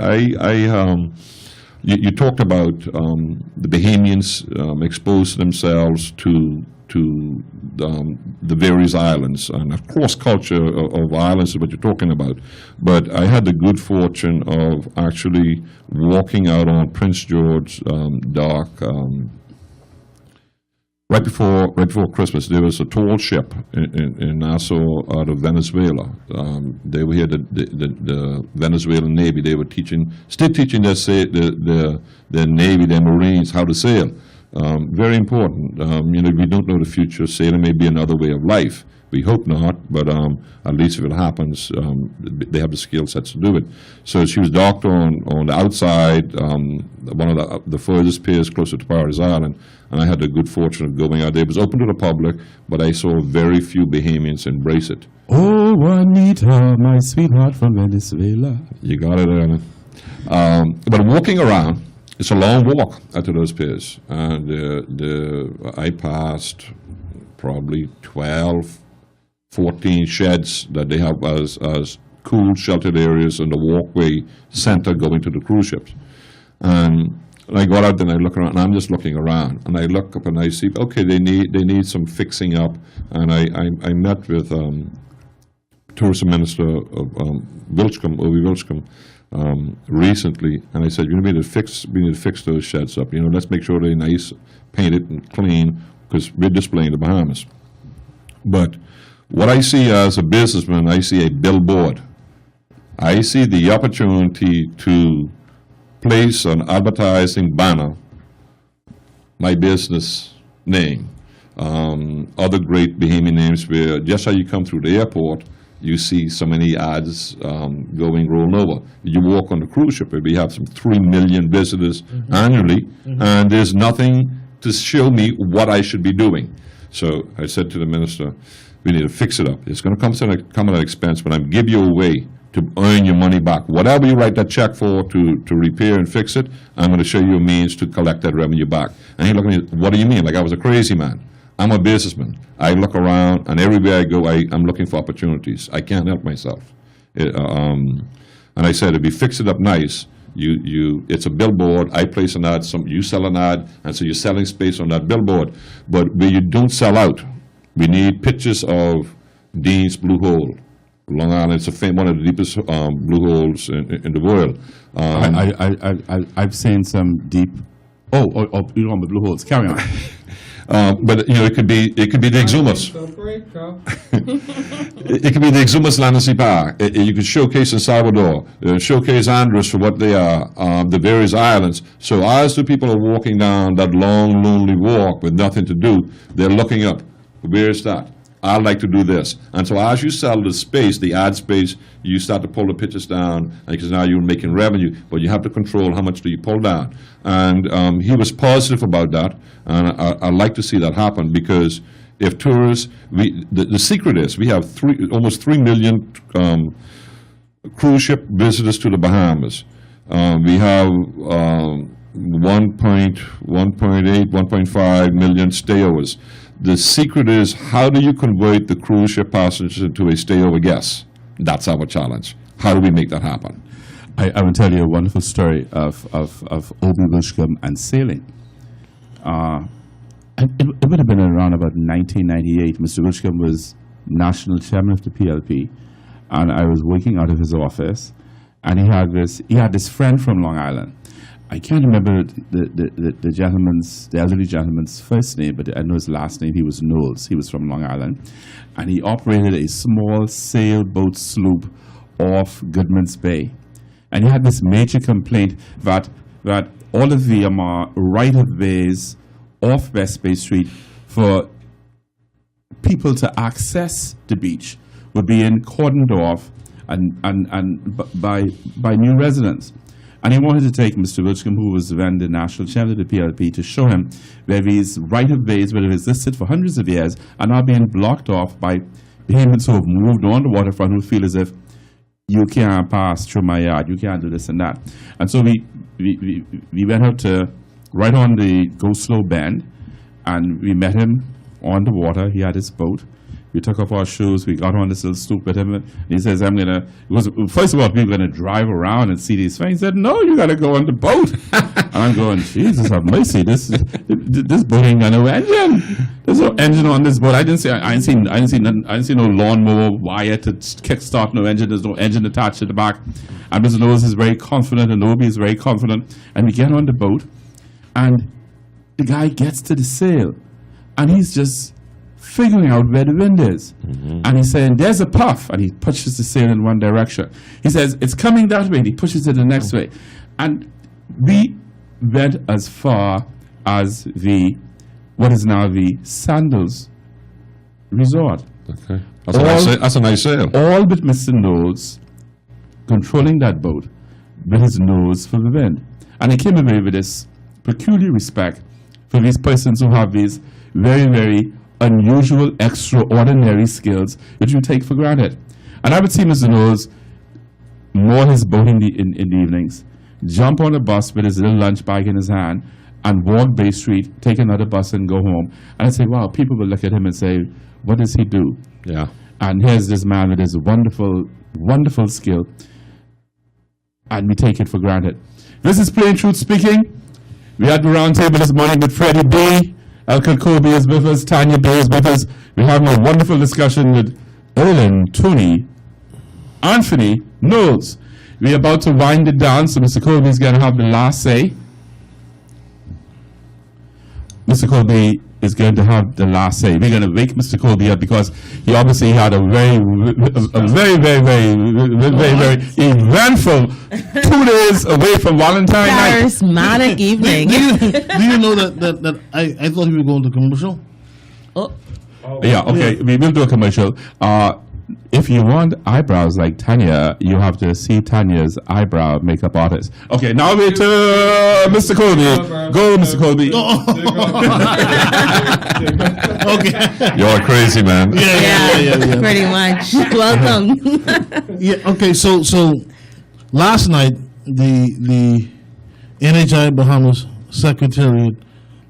You talked about the Bahamians expose themselves to the various islands, and of course culture of islands is what you're talking about. But I had the good fortune of actually walking out on Prince George Dock right before Christmas. There was a tall ship in Nassau out of Venezuela. They were here, the Venezuelan Navy. They were still teaching their Navy, their Marines, how to sail. Very important. We don't know the future. Sailing may be another way of life. We hope not, but at least if it happens, they have the skill sets to do it. So she was docked on the outside, one of the furthest piers closer to Paradise Island, and I had the good fortune of going out there. It was open to the public, but I saw very few Bahamians embrace it. Oh, Juanita, my sweetheart from Venezuela. You got it, Erna. But walking around, it's a long walk out to those piers, and I passed probably 12, 14 sheds that they have as cool, sheltered areas in the walkway center going to the cruise ships. And I go out and I look around, and I'm just looking around, and I look up and I see, okay, they need some fixing up, and I met with Tourism Minister of Wilscombe, Ovi Wilscombe, recently, and I said, we need to fix those sheds up. Let's make sure they're nice, painted and clean, because we're displaying the Bahamas. But what I see as a businessman, I see a billboard. I see the opportunity to place an advertising banner, my business name, other great Bahamian names, where just how you come through the airport, you see so many ads rolling over. You walk on the cruise ship, we have some 3 million visitors annually, and there's nothing to show me what I should be doing. So I said to the minister, we need to fix it up. It's going to come at an expense, but I'm give you a way to earn your money back. Whatever you write that check for to repair and fix it, I'm going to show you a means to collect that revenue back. And he looked at me, what do you mean? Like I was a crazy man. I'm a businessman. I look around, and everywhere I go, I'm looking for opportunities. I can't help myself. And I said, if you fix it up nice, it's a billboard. I place an ad, you sell an ad, and so you're selling space on that billboard. But where you don't sell out, we need pictures of Dean's Blue Hole. Long Island, it's one of the deepest blue holes in the world. I've seen some deep. Oh, you know, the blue holes. Carry on. But it could be the Exumas. It could be the Exumas Landesy Park. You could showcase in Salvador, showcase Andros for what they are, the various islands. So as the people are walking down that long, lonely walk with nothing to do, they're looking up. Where is that? I'd like to do this. And so as you sell the space, the ad space, you start to pull the pictures down, because now you're making revenue, but you have to control how much do you pull down. And he was positive about that, and I'd like to see that happen, because if tourists, the secret is we have almost 3 million cruise ship visitors to the Bahamas. We have 1.8, 1.5 million stayovers. The secret is, how do you convert the cruise ship passengers into a stayover guest? That's our challenge. How do we make that happen? I will tell you a wonderful story of Obi Wishcombe and sailing. It would have been around about 1998. Mr. Wishcombe was national chairman of the PLP, and I was working out of his office, and he had this friend from Long Island. I can't remember the elderly gentleman's first name, but I know his last name. He was Knowles. He was from Long Island, and he operated a small sailboat sloop off Goodman's Bay. And he had this major complaint that all of the right-of-ways off West Bay Street for people to access the beach would be cordoned off and by new residents. And he wanted to take Mr. Wishcombe, who was then the national chairman of the PLP, to show him where these right-of-ways that have existed for hundreds of years are now being blocked off by behemoths who have moved on the waterfront, who feel as if you can't pass through my yard, you can't do this and that. And so we went out to right on the Go Slow Bend, and we met him on the water. He had his boat. We took off our shoes. We got on this little stoop with him. And he says, first of all, we're going to drive around and see these things. He said, no, you got to go on the boat. And I'm going, Jesus have mercy. This boat ain't got no engine. There's no engine on this boat. I didn't see no lawnmower wire to kickstart no engine. There's no engine attached to the back. And Mr. Knowles is very confident, and Obi is very confident. And we get on the boat, and the guy gets to the sail, and he's just figuring out where the wind is. Mm-hmm. And he's saying, there's a puff. And he pushes the sail in one direction. He says, it's coming that way. And he pushes it the next way. And we went as far as what is now the Sandals Resort. Okay. That's a nice sail. All but Mr. Knowles controlling that boat with his nose for the wind. And he came away with this peculiar respect for these persons who have these very, very unusual, extraordinary skills which you take for granted. And I would see Mr. Knowles moor his boat in the evenings, jump on a bus with his little lunch bag in his hand, and walk Bay Street, take another bus and go home. And I'd say, wow, people will look at him and say, what does he do? Yeah. And here's this man with his wonderful, wonderful skill, and we take it for granted. This is Plain Truth Speaking. We had the round table this morning with Freddie B. El Kobe is with us, Tanya Bay is with us. We're having a wonderful discussion with Earl, Tony, Anthony, Knowles. We're about to wind it down, so Mr. Colby is going to have the last say. Mr. Colby is going to have the last say. We're going to wake Mr. Colby up because he obviously had a very eventful 2 days away from Valentine night. Charismatic evening. Do you know that I thought he was going to commercial? Oh. Yeah, okay. We will do a commercial. If you want eyebrows like Tanya, you have to see Tanya's eyebrow makeup artist. Okay, now we're to Mr. Colby. Go, Mr. Colby. Okay. You're a crazy man. Yeah. Pretty much. Welcome. Yeah. Okay. So last night the NHI Bahamas Secretariat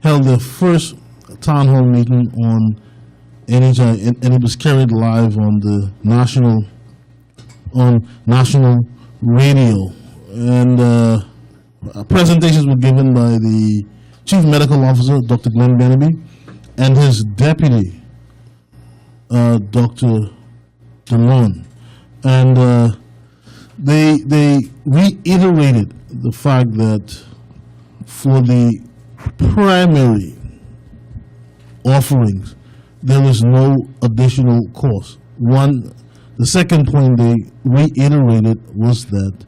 held their first town hall meeting on NHI, and it was carried live on the national radio, and presentations were given by the Chief Medical Officer, Dr. Glenn Beneby, and his deputy, Dr. DeLon. And they reiterated the fact that for the primary offerings, there is no additional cost. The second point they reiterated was that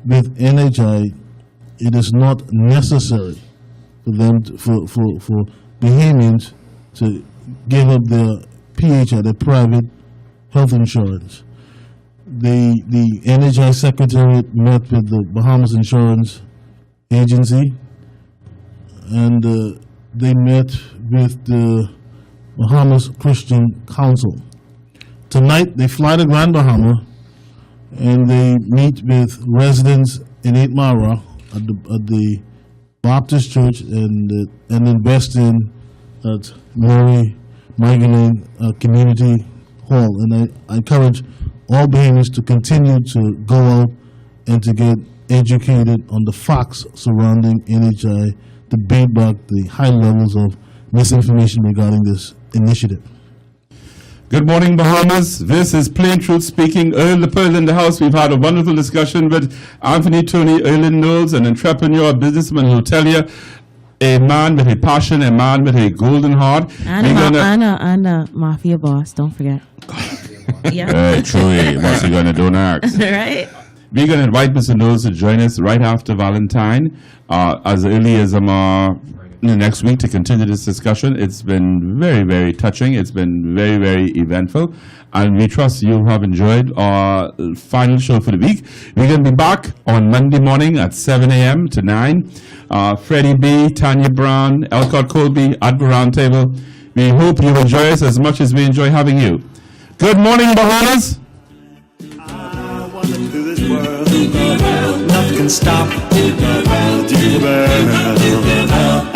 with NHI, it is not necessary for them for Bahamians to give up their PHI, their private health insurance. The NHI Secretariat met with the Bahamas Insurance Agency, and they met with the Bahamas Christian Council. Tonight, they fly to Grand Bahama, and they meet with residents in 8 Mara at the Baptist Church and invest in at Mary Magdalene Community Hall. And I encourage all Bahamians to continue to go out and to get educated on the facts surrounding NHI, to beat back the high levels of misinformation regarding this initiative. Good morning, Bahamas. This is Plain Truth speaking. Earl the Pearl in the house. We've had a wonderful discussion with Anthony Tony Erlin Knowles, an entrepreneur, businessman, hotelier, a man with a passion, a man with a golden heart. And a mafia boss, don't forget. Yeah. Hey, Chewy, what's he going to do next? Right? We're going to invite Mr. Knowles to join us right after Valentine, as early as next week, to continue this discussion. It's been very, very touching. It's been very, very eventful. And we trust you have enjoyed our final show for the week. We're going to be back on Monday morning at 7 a.m. to 9. Freddie B., Tanya Brown, Elcott Colby at the round table. We hope you enjoy us as much as we enjoy having you. Good morning, Bahamas. I wanna do this world. Nothing can stop. Jingle bell.